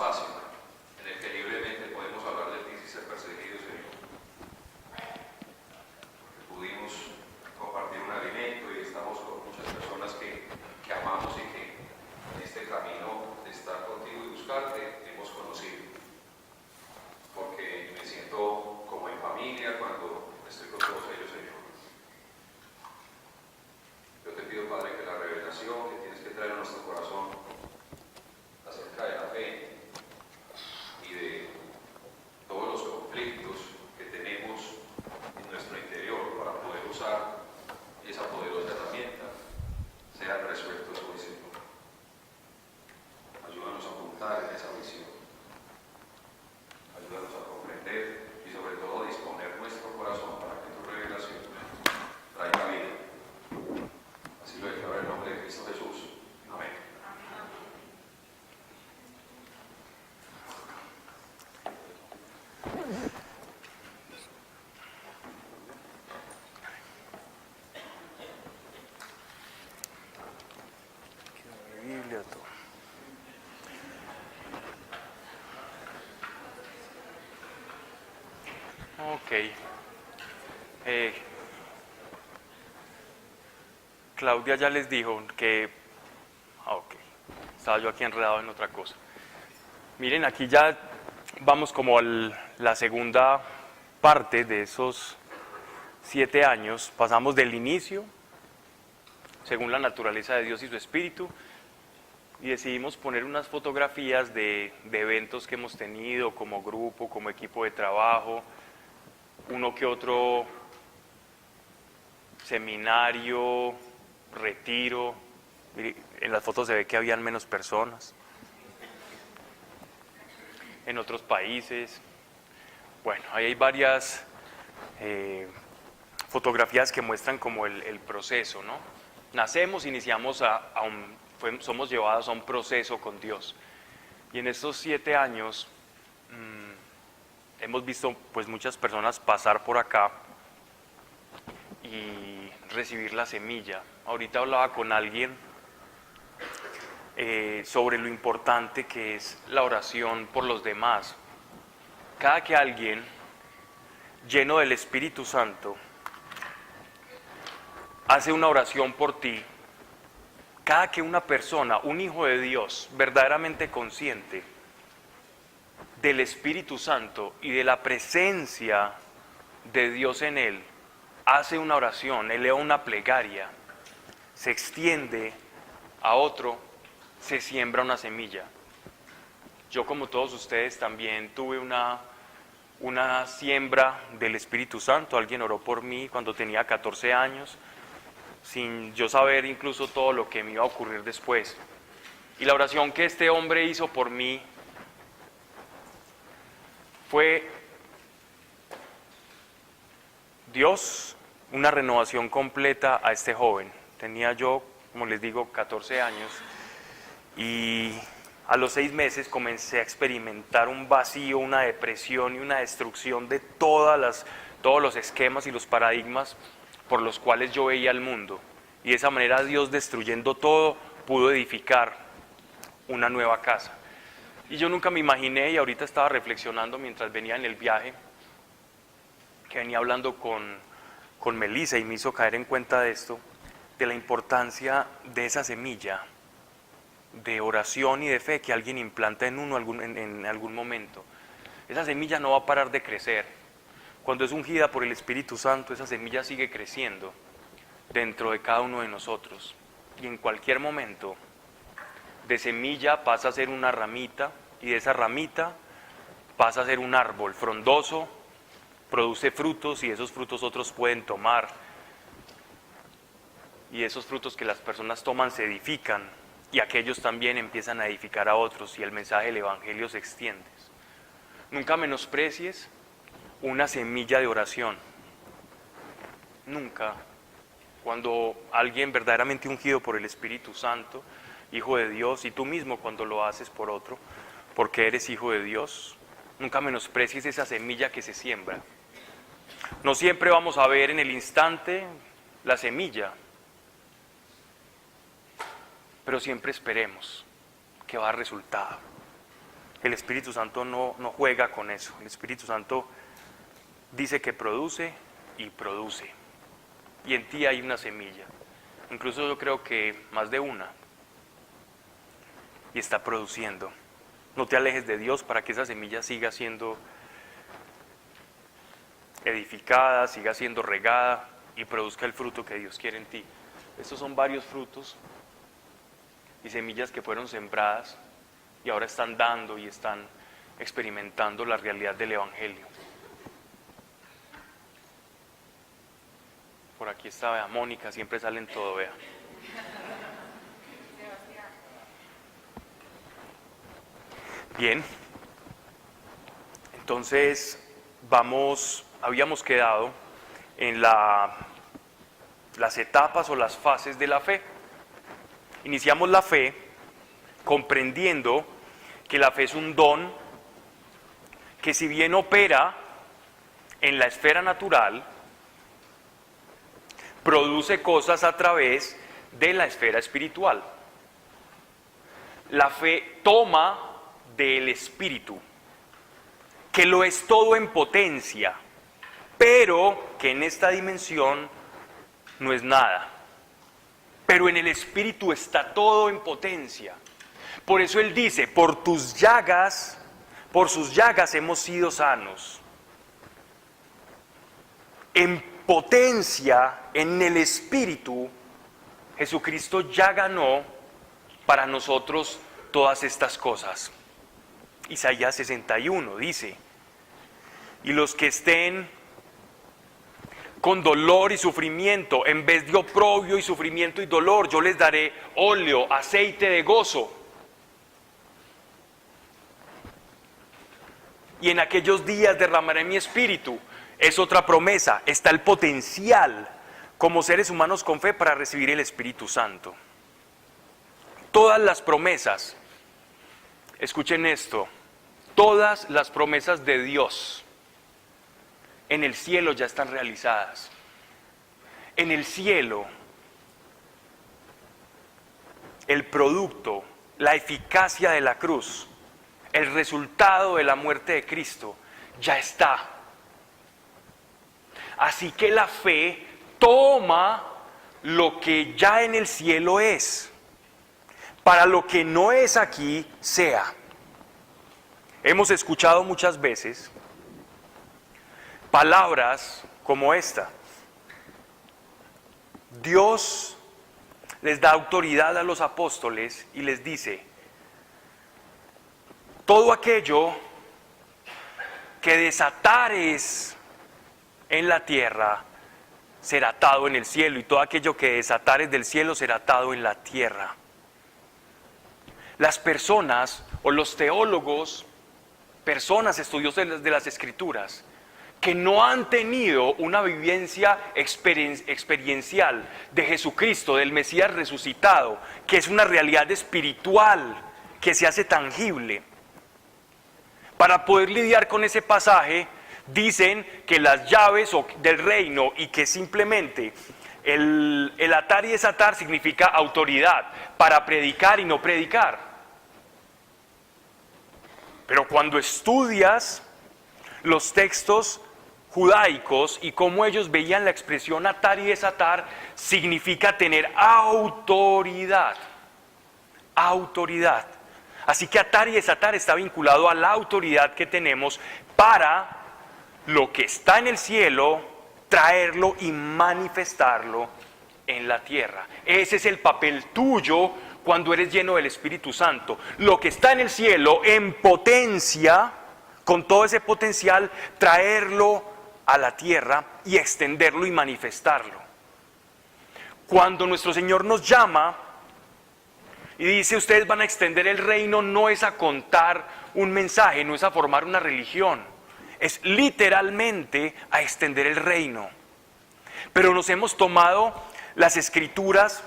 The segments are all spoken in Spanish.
espacio en el que libremente podemos hablar de ti sin ser perseguidos, Señor. Porque pudimos compartir un alimento y estamos con muchas personas que amamos y que en este camino de estar contigo y buscarte hemos conocido. Porque me siento como en familia cuando estoy con todos ellos, Señor. Yo te pido, Padre, que la revelación que tienes que traer a nuestro corazón acerca de la fe y de todos los conflictos que tenemos en nuestro interior para poder usar esa poderosa herramienta sean resueltos hoy, Señor. Ayúdanos a apuntar en esa visión. Ayúdanos a comprender y sobre todo a disponer nuestro corazón para que tu revelación traiga vida. Así lo declaro en el nombre de Cristo Jesús. Amén. Ok. Claudia ya les dijo que... ok. Estaba yo aquí enredado en otra cosa. Miren, aquí ya vamos como a la segunda parte de esos 7 años. Pasamos del inicio, según la naturaleza de Dios y su Espíritu, y decidimos poner unas fotografías de eventos que hemos tenido como grupo, como equipo de trabajo, uno que otro seminario, retiro. En las fotos se ve que habían menos personas. En otros países. Bueno, ahí hay varias fotografías que muestran como el proceso, ¿no? Nacemos, iniciamos somos llevados a un proceso con Dios. Y en estos 7 años hemos visto pues muchas personas pasar por acá y recibir la semilla. Ahorita hablaba con alguien sobre lo importante que es la oración por los demás. Cada que alguien lleno del Espíritu Santo hace una oración por ti, cada que una persona, un hijo de Dios, verdaderamente consciente del Espíritu Santo y de la presencia de Dios en él, hace una oración, eleva una plegaria, se extiende a otro, se siembra una semilla. Yo, como todos ustedes, también tuve una siembra del Espíritu Santo. Alguien oró por mí cuando tenía 14 años, sin yo saber incluso todo lo que me iba a ocurrir después. Y la oración que este hombre hizo por mí fue: Dios, una renovación completa a este joven. Tenía yo, como les digo, 14 años, y a los 6 meses comencé a experimentar un vacío, una depresión y una destrucción de todos los esquemas y los paradigmas por los cuales yo veía el mundo. Y de esa manera Dios, destruyendo todo, pudo edificar una nueva casa. Y yo nunca me imaginé, y ahorita estaba reflexionando mientras venía en el viaje, que venía hablando con Melissa, y me hizo caer en cuenta de esto, de la importancia de esa semilla de oración y de fe que alguien implanta en uno en algún momento. Esa semilla no va a parar de crecer. Cuando es ungida por el Espíritu Santo, esa semilla sigue creciendo dentro de cada uno de nosotros. Y en cualquier momento, de semilla pasa a ser una ramita, y de esa ramita pasa a ser un árbol frondoso, produce frutos, y esos frutos otros pueden tomar. Y esos frutos que las personas toman se edifican, y aquellos también empiezan a edificar a otros, y el mensaje del Evangelio se extiende. Nunca menosprecies una semilla de oración. Nunca. Cuando alguien verdaderamente ungido por el Espíritu Santo, hijo de Dios, y tú mismo cuando lo haces por otro, porque eres hijo de Dios, nunca menosprecies esa semilla que se siembra. No siempre vamos a ver en el instante la semilla, pero siempre esperemos que va a dar resultado. El Espíritu Santo no juega con eso. El Espíritu Santo dice que produce y produce. Y en ti hay una semilla. Incluso yo creo que más de una. Y está produciendo. No te alejes de Dios para que esa semilla siga siendo edificada, siga siendo regada y produzca el fruto que Dios quiere en ti. Estos son varios frutos y semillas que fueron sembradas y ahora están dando y están experimentando la realidad del Evangelio. Por aquí está, vea, Mónica, siempre sale en todo, vea. Bien, entonces habíamos quedado en las etapas o las fases de la fe. Iniciamos la fe comprendiendo que la fe es un don que, si bien opera en la esfera natural, produce cosas a través de la esfera espiritual. La fe toma del espíritu, que lo es todo en potencia, pero que en esta dimensión no es nada. Pero en el espíritu está todo en potencia. Por eso él dice, por sus llagas hemos sido sanos. En potencia, en el espíritu, Jesucristo ya ganó para nosotros todas estas cosas. Isaías 61 dice, y los que estén con dolor y sufrimiento, en vez de oprobio y sufrimiento y dolor, yo les daré óleo, aceite de gozo. Y en aquellos días derramaré mi espíritu. Es otra promesa, está el potencial como seres humanos con fe para recibir el Espíritu Santo. Todas las promesas, escuchen esto, todas las promesas de Dios en el cielo ya están realizadas. En el cielo, el producto, la eficacia de la cruz, el resultado de la muerte de Cristo, ya está. Así que la fe toma lo que ya en el cielo es, para lo que no es aquí, sea. Hemos escuchado muchas veces palabras como esta. Dios les da autoridad a los apóstoles y les dice, todo aquello que desatares en la tierra será atado en el cielo, y todo aquello que desatares del cielo será atado en la tierra. Las personas o los teólogos, personas estudiosas de las Escrituras, que no han tenido una vivencia experiencial de Jesucristo, del Mesías resucitado, que es una realidad espiritual que se hace tangible. Para poder lidiar con ese pasaje, dicen que las llaves del reino y que simplemente el atar y desatar significa autoridad para predicar y no predicar. Pero cuando estudias los textos judaicos y cómo ellos veían la expresión atar y desatar, significa tener autoridad. Autoridad. Así que atar y desatar está vinculado a la autoridad que tenemos para lo que está en el cielo, traerlo y manifestarlo en la tierra. Ese es el papel tuyo cuando eres lleno del Espíritu Santo. Lo que está en el cielo en potencia, con todo ese potencial, traerlo a la tierra y extenderlo y manifestarlo. Cuando nuestro Señor nos llama y dice, ustedes van a extender el reino, no es a contar un mensaje, no es a formar una religión, es literalmente a extender el reino. Pero nos hemos tomado las Escrituras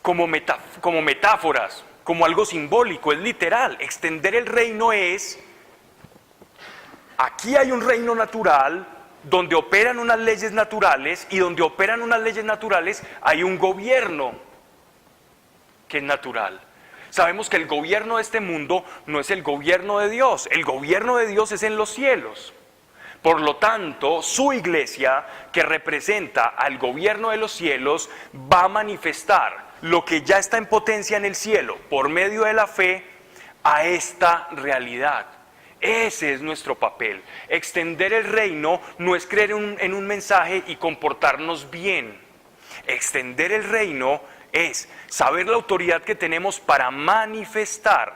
como metáforas, como algo simbólico, es literal. Extender el reino es, aquí hay un reino natural donde operan unas leyes naturales, y donde operan unas leyes naturales hay un gobierno que es natural. Sabemos que el gobierno de este mundo no es el gobierno de Dios. El gobierno de Dios es en los cielos. Por lo tanto, su iglesia, que representa al gobierno de los cielos, va a manifestar lo que ya está en potencia en el cielo por medio de la fe a esta realidad. Ese es nuestro papel. Extender el reino no es creer en un mensaje y comportarnos bien. Extender el reino es saber la autoridad que tenemos para manifestar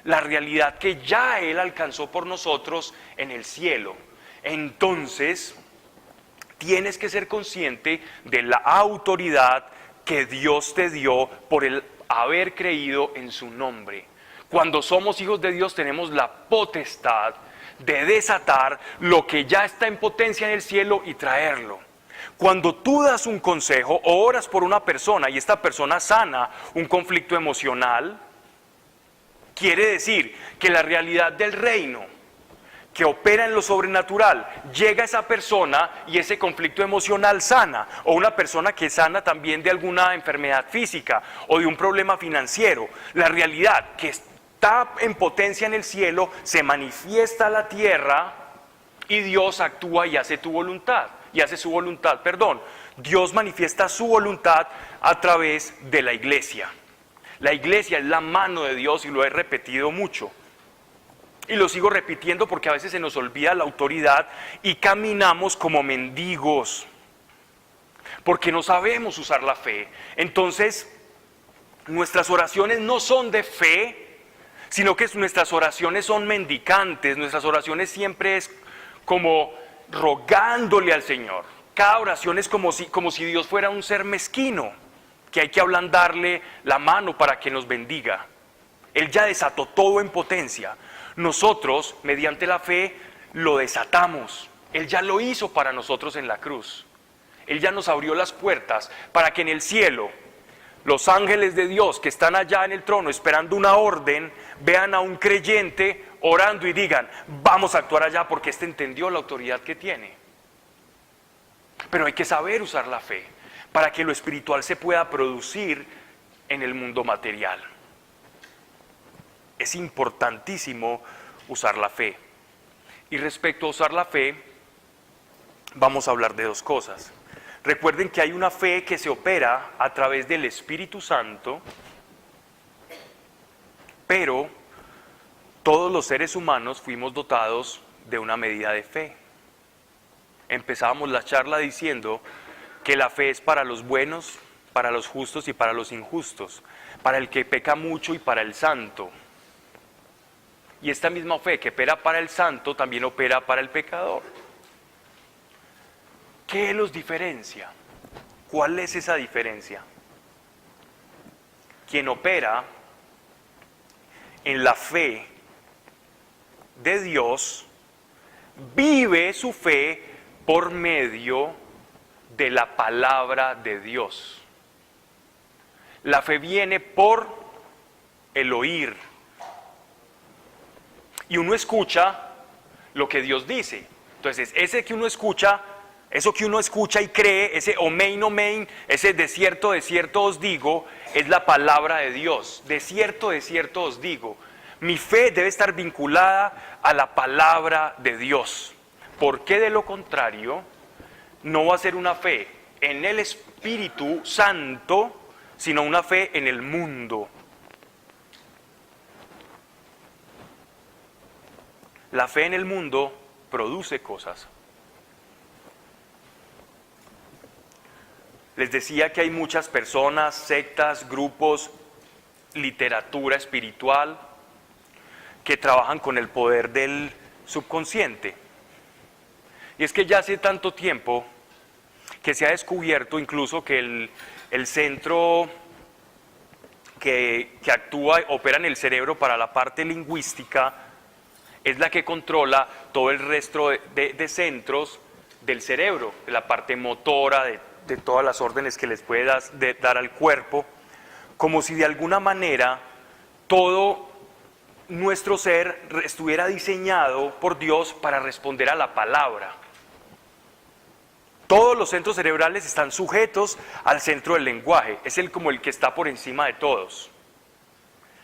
la realidad que ya Él alcanzó por nosotros en el cielo. Entonces, tienes que ser consciente de la autoridad que Dios te dio por el haber creído en su nombre. Cuando somos hijos de Dios tenemos la potestad de desatar lo que ya está en potencia en el cielo y traerlo. Cuando tú das un consejo o oras por una persona y esta persona sana un conflicto emocional, quiere decir que la realidad del reino que opera en lo sobrenatural llega a esa persona y ese conflicto emocional sana, o una persona que sana también de alguna enfermedad física o de un problema financiero. La realidad que está en potencia en el cielo se manifiesta a la tierra y Dios actúa y hace su voluntad. Dios manifiesta su voluntad a través de la iglesia. La iglesia es la mano de Dios y lo he repetido mucho. Y lo sigo repitiendo porque a veces se nos olvida la autoridad y caminamos como mendigos. Porque no sabemos usar la fe. Entonces, nuestras oraciones no son de fe, sino que nuestras oraciones son mendicantes. Nuestras oraciones siempre es como rogándole al Señor. Cada oración es como si Dios fuera un ser mezquino, que hay que ablandarle la mano para que nos bendiga. Él ya desató todo en potencia. Nosotros, mediante la fe, lo desatamos. Él ya lo hizo para nosotros en la cruz. Él ya nos abrió las puertas para que en el cielo los ángeles de Dios que están allá en el trono esperando una orden, vean a un creyente orando y digan, vamos a actuar allá porque este entendió la autoridad que tiene. Pero hay que saber usar la fe para que lo espiritual se pueda producir en el mundo material. Es importantísimo usar la fe. Y respecto a usar la fe, vamos a hablar de dos cosas. Recuerden que hay una fe que se opera a través del Espíritu Santo, pero todos los seres humanos fuimos dotados de una medida de fe. Empezábamos la charla diciendo que la fe es para los buenos, para los justos y para los injustos, para el que peca mucho y para el santo. Y esta misma fe que opera para el santo también opera para el pecador. ¿Qué los diferencia? ¿Cuál es esa diferencia? Quien opera en la fe de Dios vive su fe por medio de la palabra de Dios. La fe viene por el oír. Y uno escucha lo que Dios dice. Entonces, eso que uno escucha y cree, ese omein, omein, ese de cierto os digo, es la palabra de Dios. De cierto os digo. Mi fe debe estar vinculada a la palabra de Dios. Porque de lo contrario, no va a ser una fe en el Espíritu Santo, sino una fe en el mundo. La fe en el mundo produce cosas. Les decía que hay muchas personas, sectas, grupos, literatura espiritual que trabajan con el poder del subconsciente. Y es que ya hace tanto tiempo que se ha descubierto incluso que el centro que actúa, opera en el cerebro para la parte lingüística, es la que controla todo el resto de centros del cerebro, de la parte motora, de todas las órdenes que les puede dar al cuerpo, como si de alguna manera todo nuestro ser estuviera diseñado por Dios para responder a la palabra. Todos los centros cerebrales están sujetos al centro del lenguaje, es como el que está por encima de todos.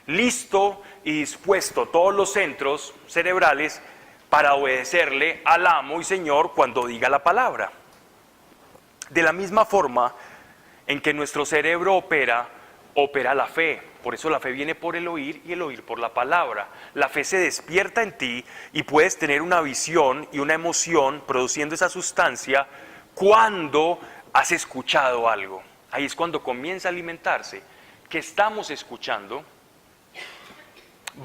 listo y dispuesto todos los centros cerebrales para obedecerle al amo y Señor cuando diga la palabra. De la misma forma en que nuestro cerebro opera la fe. Por eso la fe viene por el oír y el oír por la palabra. La fe se despierta en ti y puedes tener una visión y una emoción produciendo esa sustancia cuando has escuchado algo. Ahí es cuando comienza a alimentarse. ¿Qué estamos escuchando?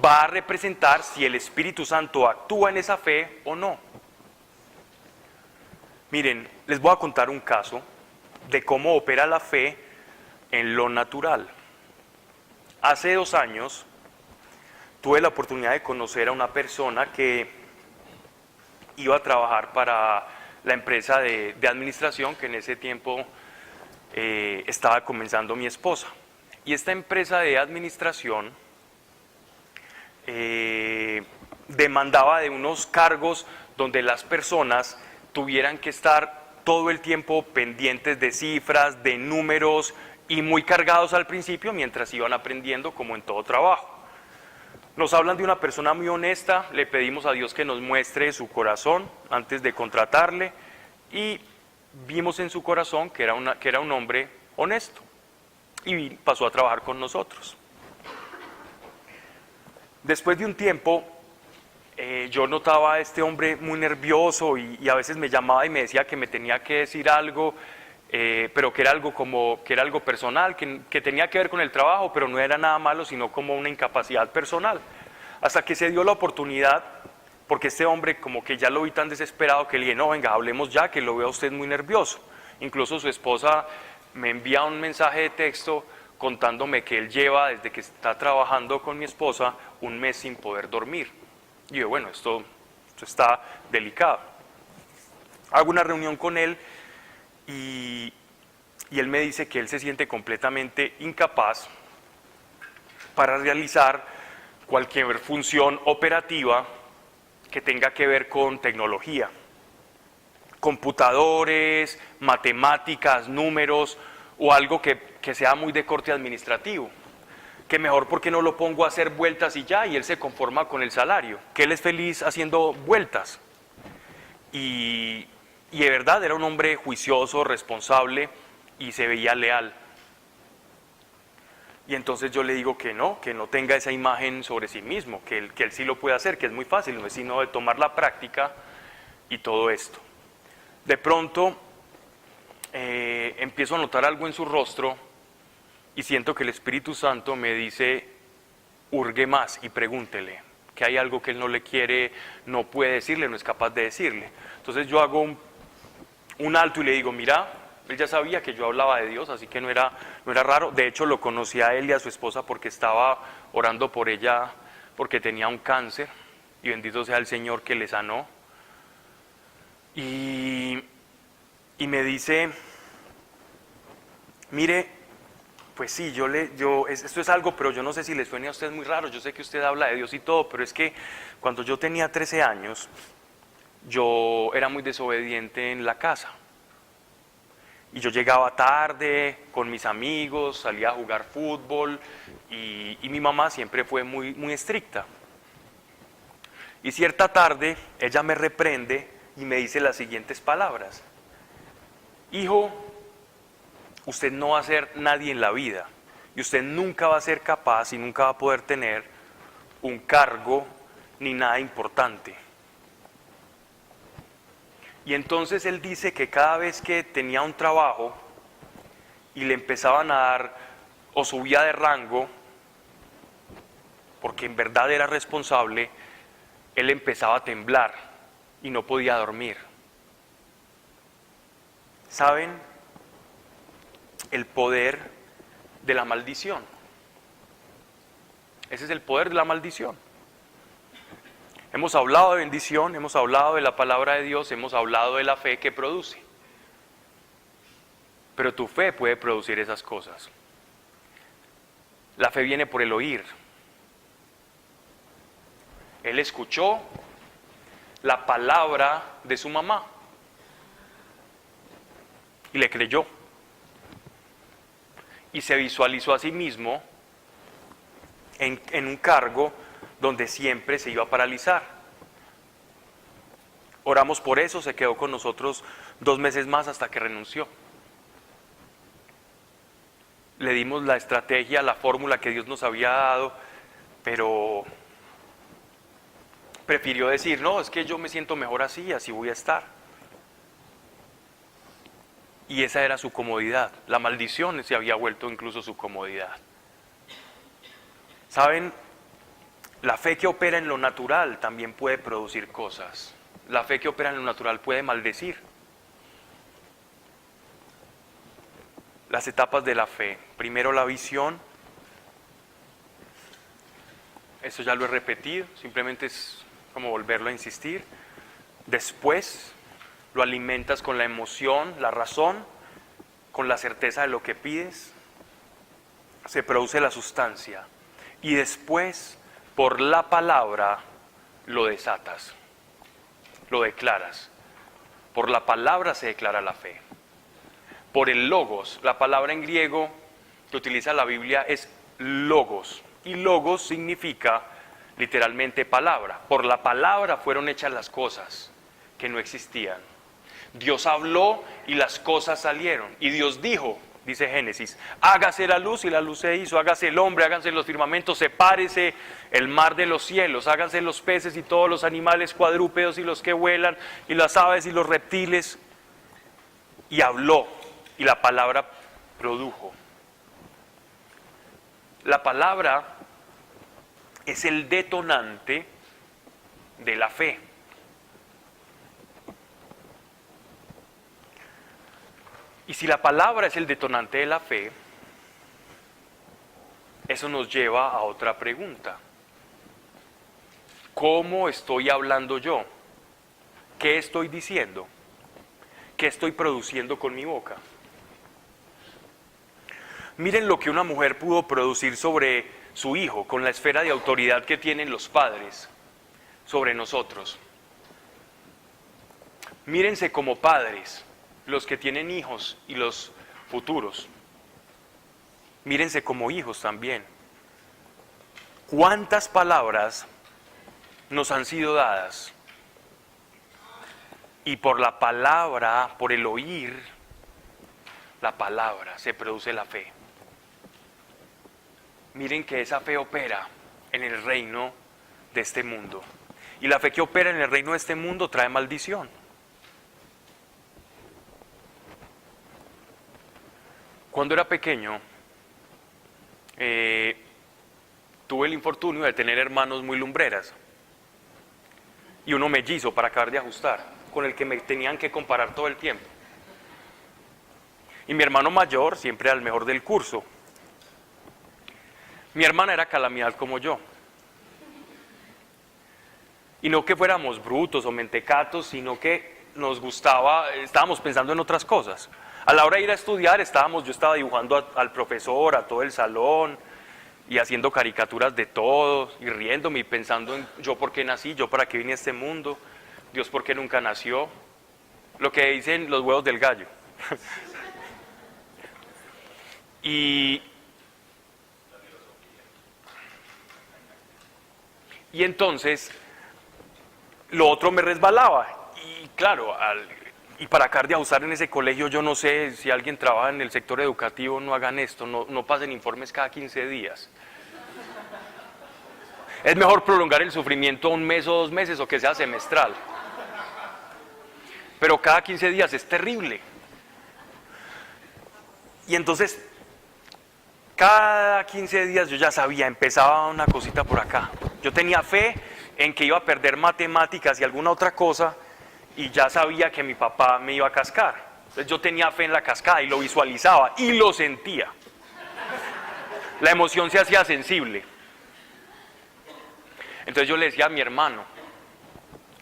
Va a representar si el Espíritu Santo actúa en esa fe o no. Miren, les voy a contar un caso de cómo opera la fe en lo natural. Hace 2 años tuve la oportunidad de conocer a una persona que iba a trabajar para la empresa de administración que en ese tiempo estaba comenzando mi esposa. Y esta empresa de administración demandaba de unos cargos donde las personas tuvieran que estar todo el tiempo pendientes de cifras, de números y muy cargados al principio mientras iban aprendiendo como en todo trabajo. Nos hablan de una persona muy honesta, le pedimos a Dios que nos muestre su corazón antes de contratarle y vimos en su corazón que era un hombre honesto y pasó a trabajar con nosotros. Después de un tiempo, yo notaba a este hombre muy nervioso y a veces me llamaba y me decía que me tenía que decir algo, pero que era algo personal, que tenía que ver con el trabajo, pero no era nada malo, sino como una incapacidad personal. Hasta que se dio la oportunidad, porque este hombre como que ya lo vi tan desesperado que le dije, no, venga, hablemos ya, que lo veo a usted muy nervioso. Incluso su esposa me envía un mensaje de texto contándome que él lleva, desde que está trabajando con mi esposa, 1 mes sin poder dormir. Y yo, bueno, esto está delicado. Hago una reunión con él y él me dice que él se siente completamente incapaz para realizar cualquier función operativa que tenga que ver con tecnología. Computadores, matemáticas, números o algo que sea muy de corte administrativo. Que mejor porque no lo pongo a hacer vueltas y ya, y él se conforma con el salario, que él es feliz haciendo vueltas. Y de verdad era un hombre juicioso, responsable y se veía leal. Y entonces yo le digo que no tenga esa imagen sobre sí mismo, que él sí lo puede hacer, que es muy fácil, no es sino de tomar la práctica y todo esto. De pronto empiezo a notar algo en su rostro y siento que el Espíritu Santo me dice, hurgue más y pregúntele, que hay algo que él no le quiere, no puede decirle, no es capaz de decirle. Entonces yo hago un alto y le digo, mira, él ya sabía que yo hablaba de Dios, así que no era raro. De hecho lo conocí a él y a su esposa porque estaba orando por ella, porque tenía un cáncer, y bendito sea el Señor que le sanó. Y me dice, mire, pues sí, esto es algo, pero yo no sé si le suene a usted muy raro, yo sé que usted habla de Dios y todo, pero es que cuando yo tenía 13 años, yo era muy desobediente en la casa. Y yo llegaba tarde con mis amigos, salía a jugar fútbol y mi mamá siempre fue muy, muy estricta. Y cierta tarde ella me reprende y me dice las siguientes palabras: hijo, usted no va a ser nadie en la vida y usted nunca va a ser capaz y nunca va a poder tener un cargo ni nada importante. Y entonces él dice que cada vez que tenía un trabajo y le empezaban a dar o subía de rango, porque en verdad era responsable, él empezaba a temblar y no podía dormir. ¿Saben? El poder de la maldición. Ese es el poder de la maldición. Hemos hablado de bendición, hemos hablado de la palabra de Dios, hemos hablado de la fe que produce. Pero tu fe puede producir esas cosas. La fe viene por el oír. Él escuchó la palabra de su mamá y le creyó. Y se visualizó a sí mismo en un cargo donde siempre se iba a paralizar. Oramos por eso, se quedó con nosotros 2 meses más hasta que renunció. Le dimos la estrategia, la fórmula que Dios nos había dado, pero prefirió decir, no, es que yo me siento mejor así, así voy a estar. Y esa era su comodidad. La maldición se había vuelto incluso su comodidad. ¿Saben? La fe que opera en lo natural también puede producir cosas. La fe que opera en lo natural puede maldecir. Las etapas de la fe. Primero la visión. Eso ya lo he repetido, simplemente es como volverlo a insistir. Después lo alimentas con la emoción, la razón, con la certeza de lo que pides. Se produce la sustancia. Y después, por la palabra, lo desatas, lo declaras. Por la palabra se declara la fe. Por el logos, la palabra en griego que utiliza la Biblia es logos. Y logos significa literalmente palabra. Por la palabra fueron hechas las cosas que no existían. Dios habló y las cosas salieron. Y Dios dijo, dice Génesis, hágase la luz y la luz se hizo, hágase el hombre, háganse los firmamentos, sepárese el mar de los cielos, háganse los peces y todos los animales cuadrúpedos y los que vuelan y las aves y los reptiles. Y habló y la palabra produjo. La palabra es el detonante de la fe. Y si la palabra es el detonante de la fe, eso nos lleva a otra pregunta. ¿Cómo estoy hablando yo? ¿Qué estoy diciendo? ¿Qué estoy produciendo con mi boca? Miren lo que una mujer pudo producir sobre su hijo, con la esfera de autoridad que tienen los padres sobre nosotros. Mírense como padres, los que tienen hijos y los futuros. Mírense como hijos también. ¿Cuántas palabras nos han sido dadas? Y por la palabra, por el oír la palabra, se produce la fe. Miren que esa fe opera en el reino de este mundo. Y la fe que opera en el reino de este mundo trae maldición. Cuando era pequeño, tuve el infortunio de tener hermanos muy lumbreras. Y uno mellizo para acabar de ajustar, con el que me tenían que comparar todo el tiempo. Y mi hermano mayor siempre era el mejor del curso. Mi hermana era calamidad como yo. Y no que fuéramos brutos o mentecatos, sino que nos gustaba, estábamos pensando en otras cosas. A la hora de ir a estudiar, yo estaba dibujando al profesor, a todo el salón, y haciendo caricaturas de todos, y riéndome y pensando en yo por qué nací, yo para qué vine a este mundo, Dios por qué nunca nació. Lo que dicen los huevos del gallo. Y entonces, lo otro me resbalaba. Y claro, y para acabar de ajustar en ese colegio, yo no sé si alguien trabaja en el sector educativo, no hagan esto, no pasen informes cada 15 días. Es mejor prolongar el sufrimiento 1 mes o 2 meses o que sea semestral. Pero cada 15 días es terrible. Y entonces, cada 15 días yo ya sabía, empezaba una cosita por acá. Yo tenía fe en que iba a perder matemáticas y alguna otra cosa, y ya sabía que mi papá me iba a cascar. Entonces yo tenía fe en la cascada y lo visualizaba y lo sentía. La emoción se hacía sensible. Entonces yo le decía a mi hermano,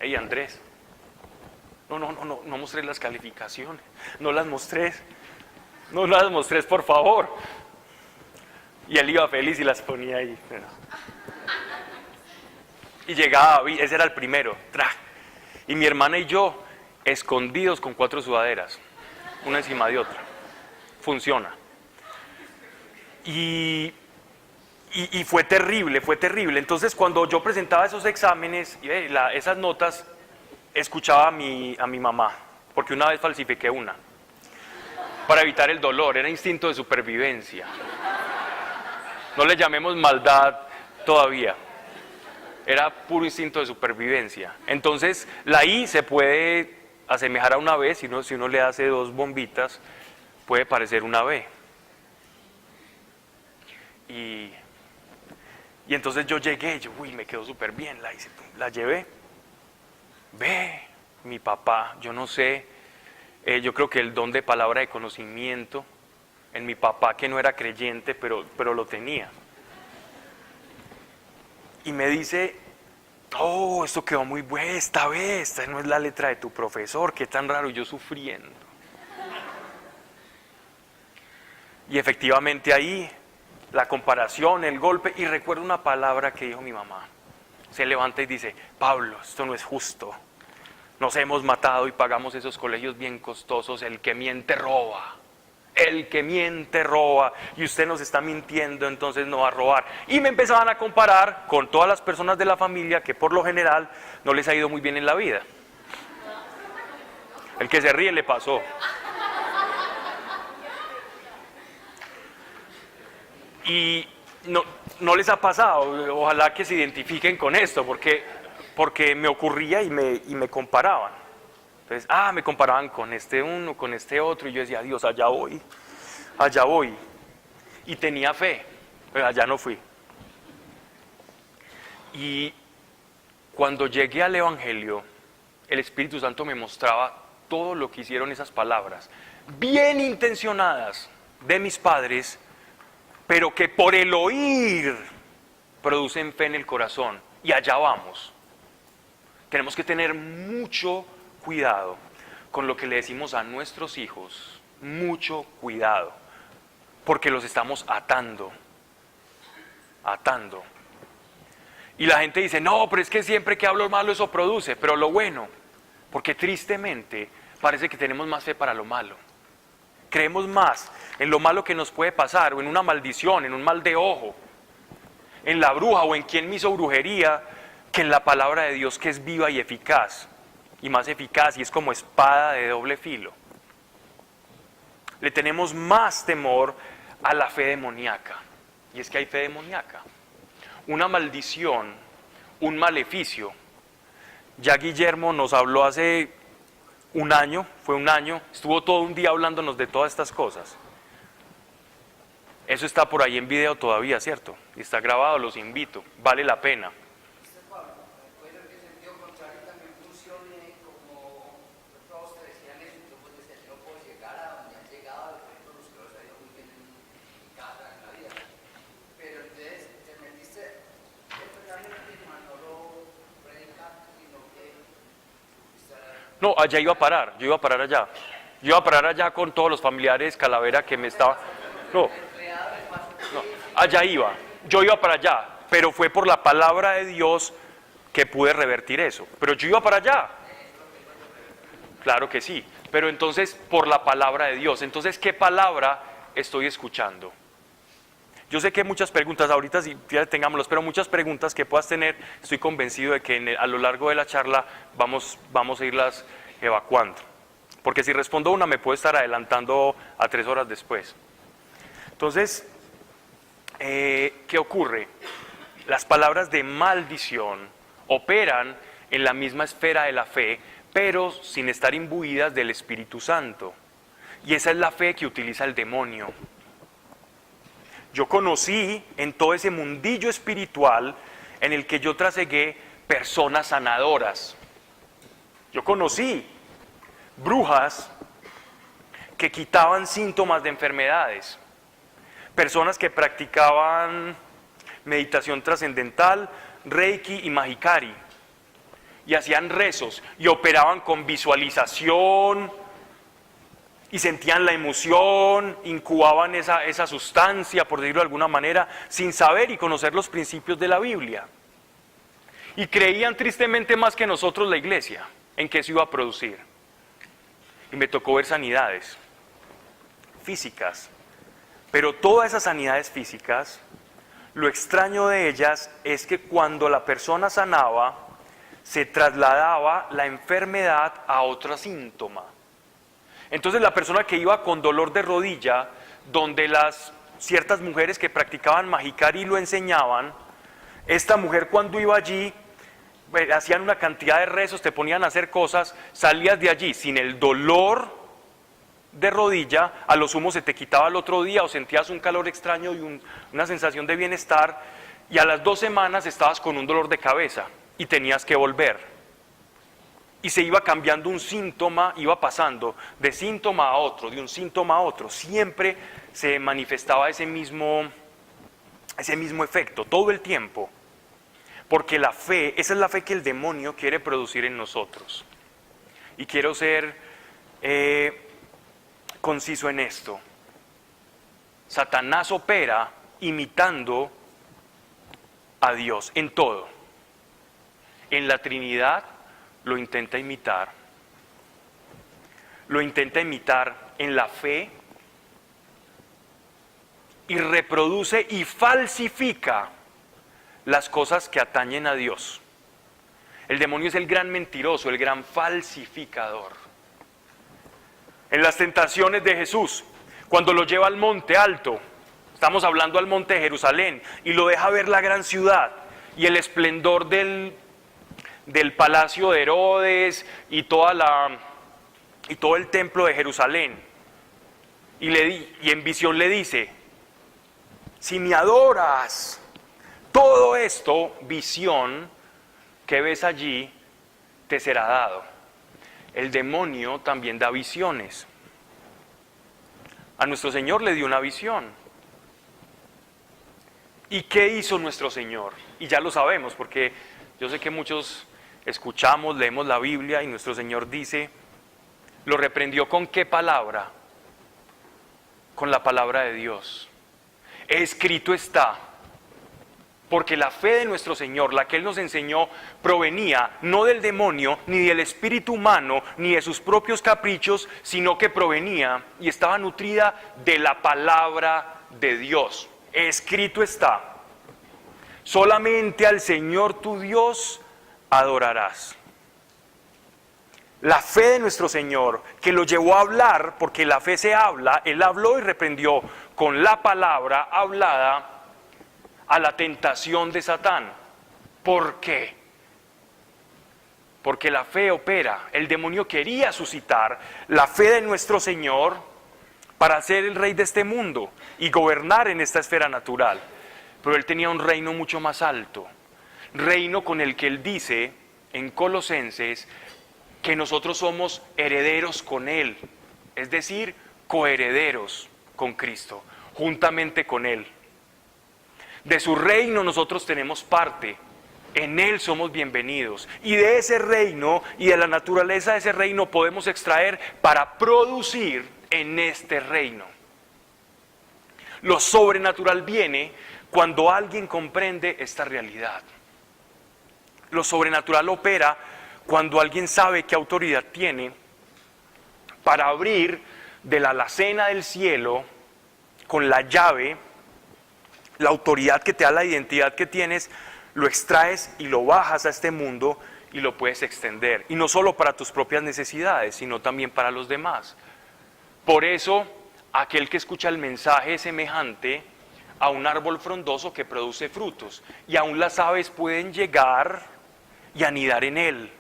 hey Andrés, no mostré las calificaciones, no las mostrés, por favor. Y él iba feliz y las ponía ahí. Y llegaba, ese era el primero, y mi hermana y yo, escondidos con 4 sudaderas, una encima de otra. Funciona. Y Y fue terrible, fue terrible. Entonces cuando yo presentaba esos exámenes, esas notas, escuchaba a mi mamá, porque una vez falsifiqué una, para evitar el dolor, era instinto de supervivencia. No le llamemos maldad todavía, era puro instinto de supervivencia. Entonces la I se puede asemejar a una B, si uno le hace dos bombitas, puede parecer una B. Y entonces yo llegué, me quedó súper bien, la hice, la llevé. Ve, mi papá, yo no sé, yo creo que el don de palabra de conocimiento en mi papá, que no era creyente, pero lo tenía. Y me dice, oh, esto quedó muy bueno, esta no es la letra de tu profesor, qué tan raro, y yo sufriendo. Y efectivamente ahí, la comparación, el golpe, y recuerdo una palabra que dijo mi mamá. Se levanta y dice, Pablo, esto no es justo. Nos hemos matado y pagamos esos colegios bien costosos, el que miente roba. El que miente roba, y usted nos está mintiendo, entonces no va a robar. Y me empezaban a comparar con todas las personas de la familia que por lo general no les ha ido muy bien en la vida. El que se ríe le pasó. Y no les ha pasado, ojalá que se identifiquen con esto, porque me ocurría y me comparaban. Entonces, me comparaban con este uno, con este otro, y yo decía, Dios, allá voy. Y tenía fe, pero allá no fui. Y cuando llegué al Evangelio, el Espíritu Santo me mostraba todo lo que hicieron esas palabras, bien intencionadas de mis padres, pero que por el oír producen fe en el corazón. Y allá vamos. Tenemos que tener mucho cuidado con lo que le decimos a nuestros hijos, mucho cuidado, porque los estamos atando. Y la gente dice, no, pero es que siempre que hablo malo eso produce, pero lo bueno, porque tristemente parece que tenemos más fe para lo malo. Creemos más en lo malo que nos puede pasar, o en una maldición, en un mal de ojo, en la bruja o en quien me hizo brujería, que en la palabra de Dios, que es viva y eficaz, y más eficaz, y es como espada de doble filo. Le tenemos más temor a la fe demoníaca, y es que hay fe demoníaca, una maldición, un maleficio. Ya Guillermo nos habló hace un año, estuvo todo un día hablándonos de todas estas cosas. Eso está por ahí en video todavía, ¿cierto? Y está grabado, los invito, vale la pena. Puede que el sentido contrario también funcione como todos te decían eso, y tú puedes decir, yo no puedo llegar a donde han llegado, por ejemplo, los que los ha ido muy bien en casa, en la vida. Pero entonces te metiste, esto realmente no lo predicaste, sino que... No, allá iba a parar, yo iba a parar allá. Yo iba a parar allá con todos los familiares, Calavera que me estaba... No, allá iba, yo iba para allá, pero fue por la palabra de Dios que pude revertir eso. Pero yo iba para allá. Claro que sí, pero entonces por la palabra de Dios. Entonces, ¿qué palabra estoy escuchando? Yo sé que hay muchas preguntas, ahorita sí, ya tengámoslas, pero muchas preguntas que puedas tener, estoy convencido de que a lo largo de la charla vamos a irlas evacuando. Porque si respondo una me puedo estar adelantando a 3 horas después. Entonces, ¿qué ocurre? Las palabras de maldición operan en la misma esfera de la fe, pero sin estar imbuidas del Espíritu Santo. Y esa es la fe que utiliza el demonio. Yo conocí en todo ese mundillo espiritual en el que yo trasegué personas sanadoras. Yo conocí brujas que quitaban síntomas de enfermedades. Personas que practicaban meditación trascendental, reiki y mahikari, y hacían rezos, y operaban con visualización, y sentían la emoción, incubaban esa sustancia, por decirlo de alguna manera, sin saber y conocer los principios de la Biblia. Y creían tristemente más que nosotros la iglesia, en que eso iba a producir. Y me tocó ver sanidades físicas. Pero todas esas sanidades físicas lo extraño de ellas es que cuando la persona sanaba, se trasladaba la enfermedad a otro síntoma. Entonces la persona que iba con dolor de rodilla, donde las ciertas mujeres que practicaban Mahikari lo enseñaban, esta mujer cuando iba allí, hacían una cantidad de rezos, te ponían a hacer cosas, salías de allí sin el dolor de rodilla, a lo sumo se te quitaba el otro día o sentías un calor extraño y una sensación de bienestar, y a las 2 semanas estabas con un dolor de cabeza y tenías que volver. Y se iba cambiando un síntoma, iba pasando de síntoma a otro, de un síntoma a otro. Siempre se manifestaba ese mismo efecto, todo el tiempo. Porque la fe, esa es la fe que el demonio quiere producir en nosotros. Y quiero ser conciso en esto. Satanás opera imitando a Dios en todo. En la Trinidad lo intenta imitar. Lo intenta imitar en la fe y reproduce y falsifica las cosas que atañen a Dios. El demonio es el gran mentiroso, el gran falsificador. En las tentaciones de Jesús, cuando lo lleva al monte alto, estamos hablando al monte de Jerusalén, y lo deja ver la gran ciudad y el esplendor del palacio de Herodes y todo el templo de Jerusalén. Y en visión le dice: si me adoras, todo esto, visión que ves allí, te será dado. El demonio también da visiones. A nuestro Señor le dio una visión. ¿Y qué hizo nuestro Señor? Y ya lo sabemos, porque yo sé que muchos escuchamos, leemos la Biblia y nuestro Señor dice, ¿lo reprendió con qué palabra? Con la palabra de Dios. Escrito está. Porque la fe de nuestro Señor, la que Él nos enseñó, provenía no del demonio, ni del espíritu humano, ni de sus propios caprichos, sino que provenía y estaba nutrida de la palabra de Dios. Escrito está: solamente al Señor tu Dios adorarás. La fe de nuestro Señor, que lo llevó a hablar, porque la fe se habla, Él habló y reprendió con la palabra hablada a la tentación de Satán. ¿Por qué? Porque la fe opera. El demonio quería suscitar la fe de nuestro Señor para ser el rey de este mundo y gobernar en esta esfera natural. Pero Él tenía un reino mucho más alto, reino con el que Él dice en Colosenses que nosotros somos herederos con Él, es decir, coherederos con Cristo, juntamente con Él. De su reino nosotros tenemos parte, en Él somos bienvenidos, y de ese reino y de la naturaleza de ese reino podemos extraer para producir en este reino. Lo sobrenatural viene cuando alguien comprende esta realidad. Lo sobrenatural opera cuando alguien sabe qué autoridad tiene para abrir de la alacena del cielo con la llave. La autoridad que te da la identidad que tienes, lo extraes y lo bajas a este mundo y lo puedes extender. Y no solo para tus propias necesidades, sino también para los demás. Por eso, aquel que escucha el mensaje es semejante a un árbol frondoso que produce frutos. Y aún las aves pueden llegar y anidar en él.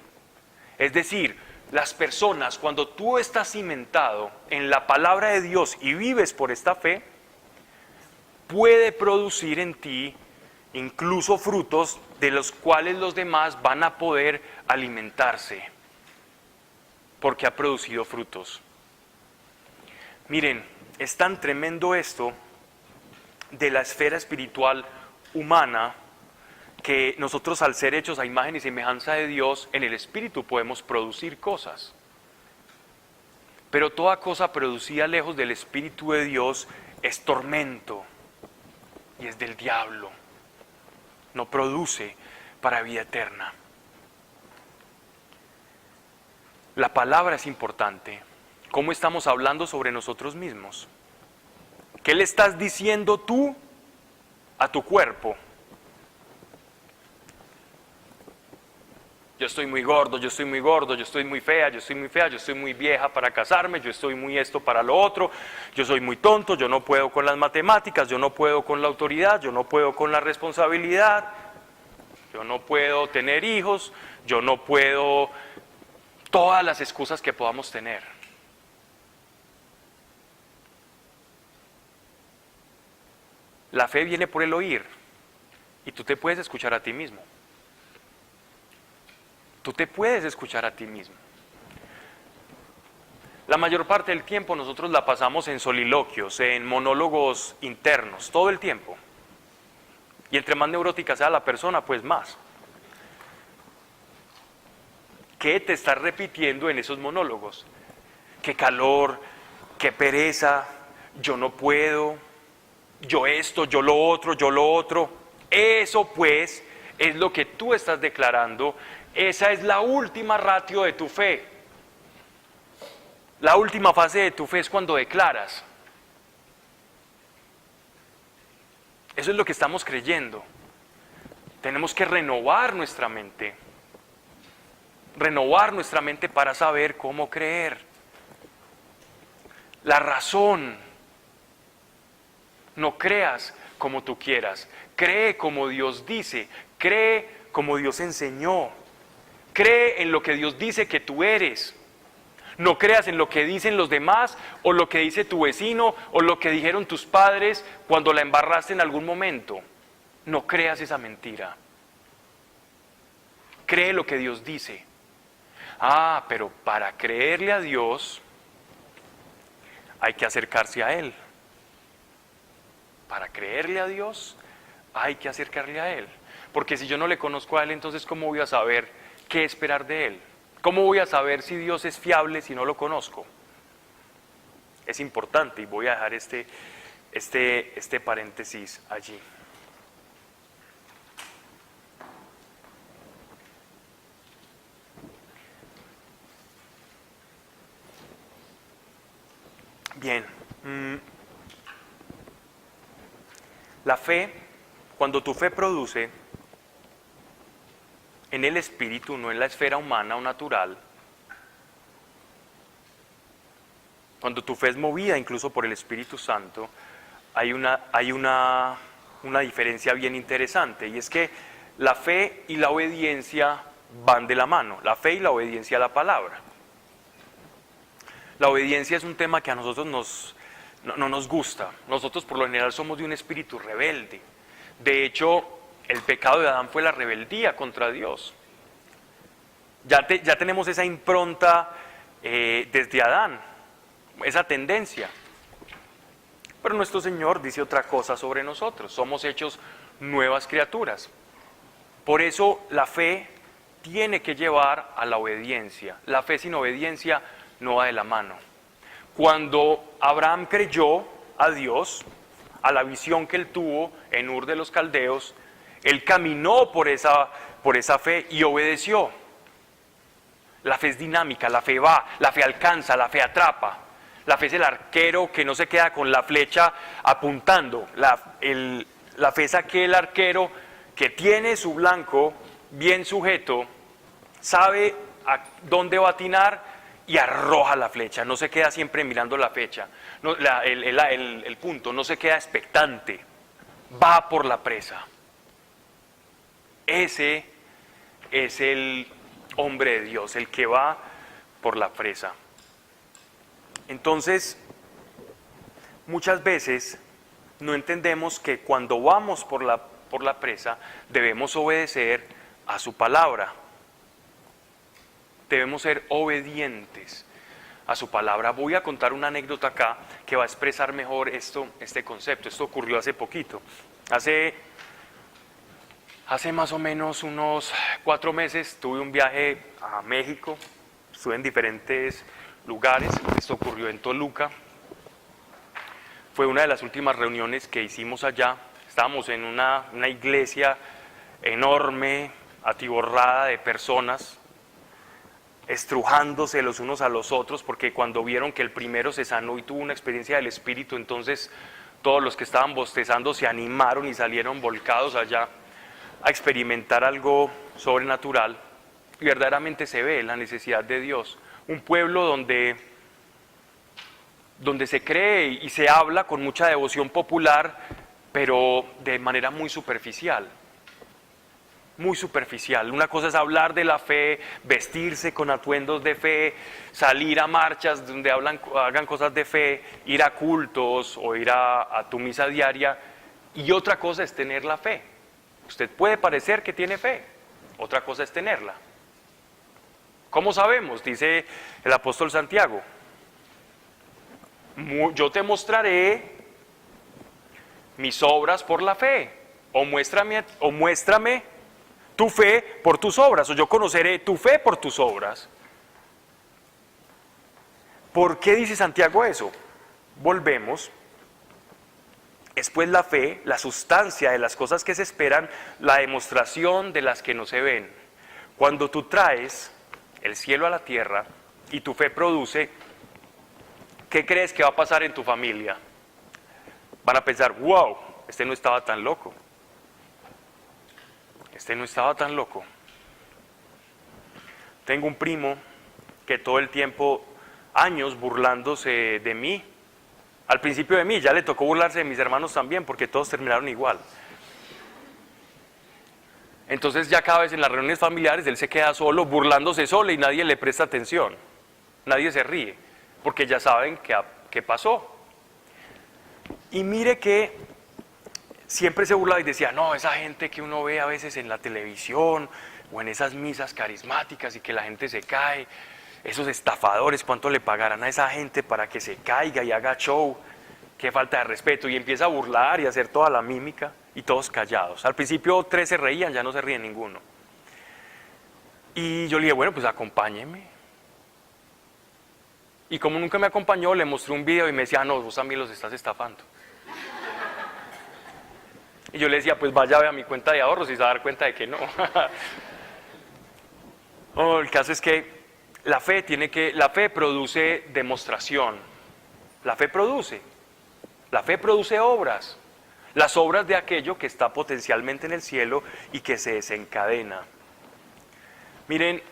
Es decir, las personas, cuando tú estás cimentado en la palabra de Dios y vives por esta fe, puede producir en ti incluso frutos de los cuales los demás van a poder alimentarse, porque ha producido frutos. Miren, es tan tremendo esto de la esfera espiritual humana que nosotros, al ser hechos a imagen y semejanza de Dios, en el espíritu podemos producir cosas. Pero toda cosa producida lejos del espíritu de Dios es tormento. Y es del diablo, no produce para vida eterna. La palabra es importante. ¿Cómo estamos hablando sobre nosotros mismos? ¿Qué le estás diciendo tú a tu cuerpo. Yo estoy muy gordo, yo estoy muy gordo, yo estoy muy fea, yo estoy muy fea, yo estoy muy vieja para casarme, yo estoy muy esto para lo otro, yo soy muy tonto, yo no puedo con las matemáticas, yo no puedo con la autoridad, yo no puedo con la responsabilidad, yo no puedo tener hijos, yo no puedo, todas las excusas que podamos tener. La fe viene por el oír y tú te puedes escuchar a ti mismo. Tú te puedes escuchar a ti mismo. La mayor parte del tiempo nosotros la pasamos en soliloquios, en monólogos internos, todo el tiempo. Y entre más neurótica sea la persona, pues más. ¿Qué te estás repitiendo en esos monólogos? Qué calor, qué pereza, yo no puedo, yo esto, yo lo otro, yo lo otro. Eso pues es lo que tú estás declarando. Esa es la última ratio de tu fe. La última fase de tu fe es cuando declaras. Eso es lo que estamos creyendo. Tenemos que renovar nuestra mente. Renovar nuestra mente para saber cómo creer. La razón. No creas como tú quieras. Cree como Dios dice. Cree como Dios enseñó. Cree en lo que Dios dice que tú eres. No creas en lo que dicen los demás o lo que dice tu vecino o lo que dijeron tus padres cuando la embarraste en algún momento. No creas esa mentira. Cree lo que Dios dice. Pero para creerle a Dios hay que acercarse a Él. Para creerle a Dios hay que acercarle a Él. Porque si yo no le conozco a Él, entonces ¿cómo voy a saber qué esperar de Él? ¿Cómo voy a saber si Dios es fiable si no lo conozco? Es importante y voy a dejar este paréntesis allí. Bien. La fe, cuando tu fe produce en el espíritu, no en la esfera humana o natural, cuando tu fe es movida incluso por el Espíritu Santo, hay una diferencia bien interesante, y es que la fe y la obediencia van de la mano, la fe y la obediencia a la palabra. La obediencia es un tema que a nosotros no nos gusta. Nosotros por lo general somos de un espíritu rebelde. De hecho, el pecado de Adán fue la rebeldía contra Dios. Ya tenemos esa impronta desde Adán, esa tendencia. Pero nuestro Señor dice otra cosa sobre nosotros. Somos hechos nuevas criaturas. Por eso la fe tiene que llevar a la obediencia. La fe sin obediencia no va de la mano. Cuando Abraham creyó a Dios, a la visión que él tuvo en Ur de los Caldeos, él caminó por esa fe y obedeció. La fe es dinámica, la fe va, la fe alcanza, la fe atrapa. La fe es el arquero que no se queda con la flecha apuntando. La fe es aquel arquero que tiene su blanco bien sujeto, sabe a dónde va a atinar y arroja la flecha. No se queda siempre mirando la flecha, el punto, no se queda expectante. Va por la presa. Ese es el hombre de Dios, el que va por la presa. Entonces, muchas veces no entendemos que cuando vamos por la presa debemos obedecer a su palabra. Debemos ser obedientes a su palabra. Voy a contar una anécdota acá que va a expresar mejor este concepto. Esto ocurrió hace poquito. Hace más o menos unos 4 meses tuve un viaje a México. Estuve en diferentes lugares. Esto ocurrió en Toluca. Fue una de las últimas reuniones que hicimos allá. Estábamos en una iglesia enorme, atiborrada de personas, estrujándose los unos a los otros, porque cuando vieron que el primero se sanó y tuvo una experiencia del Espíritu, entonces todos los que estaban bostezando se animaron y salieron volcados allá a experimentar algo sobrenatural. Y verdaderamente se ve la necesidad de Dios. Un pueblo donde se cree y se habla con mucha devoción popular, pero de manera muy superficial. Muy superficial. Una cosa es hablar de la fe, vestirse con atuendos de fe, salir a marchas donde hagan cosas de fe, ir a cultos o ir a tu misa diaria. Y otra cosa es tener la fe. Usted puede parecer que tiene fe, otra cosa es tenerla. ¿Cómo sabemos? Dice el apóstol Santiago: yo te mostraré mis obras por la fe, o muéstrame tu fe por tus obras, o yo conoceré tu fe por tus obras. ¿Por qué dice Santiago eso? Volvemos. Es pues la fe, la sustancia de las cosas que se esperan, la demostración de las que no se ven. Cuando tú traes el cielo a la tierra y tu fe produce, ¿qué crees que va a pasar en tu familia? Van a pensar: wow, este no estaba tan loco. Este no estaba tan loco. Tengo un primo que todo el tiempo, años burlándose de mí. Al principio de mí, ya le tocó burlarse de mis hermanos también, porque todos terminaron igual. Entonces ya cada vez en las reuniones familiares él se queda solo, burlándose solo, y nadie le presta atención. Nadie se ríe, porque ya saben qué pasó. Y mire que siempre se burlaba y decía: no, esa gente que uno ve a veces en la televisión o en esas misas carismáticas y que la gente se cae, esos estafadores, ¿cuánto le pagarán a esa gente para que se caiga y haga show? Qué falta de respeto. Y empieza a burlar y a hacer toda la mímica, y todos callados. Al principio 3 se reían, ya no se ríe ninguno. Y yo le dije: bueno, pues acompáñeme. Y como nunca me acompañó, le mostré un video y me decía: no, vos a mí los estás estafando. Y yo le decía: pues vaya, vea mi cuenta de ahorros y se va a dar cuenta de que no. No, el caso es que la fe produce demostración. La fe produce obras. Las obras de aquello que está potencialmente en el cielo y que se desencadena. Miren,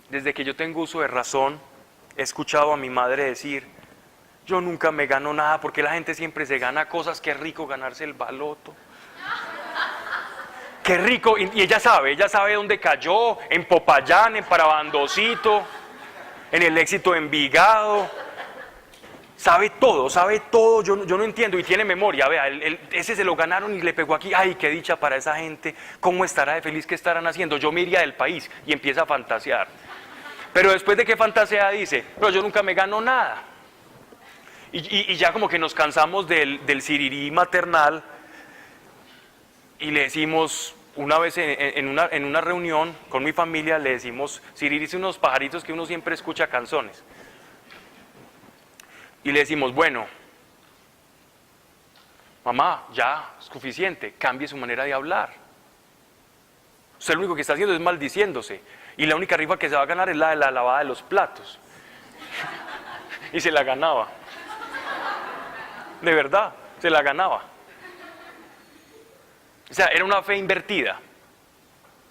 desde que yo tengo uso de razón, he escuchado a mi madre decir: yo nunca me gano nada, porque la gente siempre se gana cosas, qué rico ganarse el baloto. Qué rico, y ella sabe dónde cayó, en Popayán, en Parabandocito, en el Éxito de Envigado. Sabe todo, yo no entiendo, y tiene memoria. Vea, ese se lo ganaron y le pegó aquí. Ay, qué dicha para esa gente, cómo estará de feliz, qué estarán haciendo. Yo me iría del país, y empieza a fantasear. Pero después de que fantasea dice: pero yo nunca me gano nada. Y ya como que nos cansamos del sirirí maternal, y le decimos, una vez en una reunión con mi familia, le decimos, sirirí son unos pajaritos que uno siempre escucha canciones. Y le decimos: bueno, mamá, ya es suficiente, cambie su manera de hablar. Usted lo único que está haciendo es maldiciéndose. Y la única rifa que se va a ganar es la de la lavada de los platos. Y se la ganaba. De verdad, se la ganaba. O sea, era una fe invertida.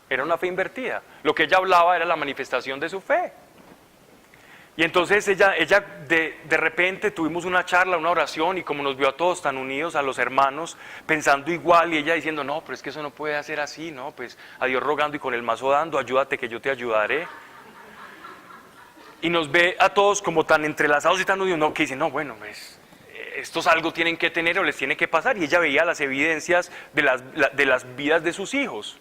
Era una fe invertida. Lo que ella hablaba era la manifestación de su fe. Y entonces ella de repente tuvimos una charla, una oración, y como nos vio a todos tan unidos, a los hermanos, pensando igual, y ella diciendo: no, pero es que eso no puede ser así, no, pues a Dios rogando y con el mazo dando, ayúdate que yo te ayudaré. Y nos ve a todos como tan entrelazados y tan unidos, no, que dicen: no, bueno, pues estos algo tienen que tener o les tiene que pasar. Y ella veía las evidencias de las vidas de sus hijos.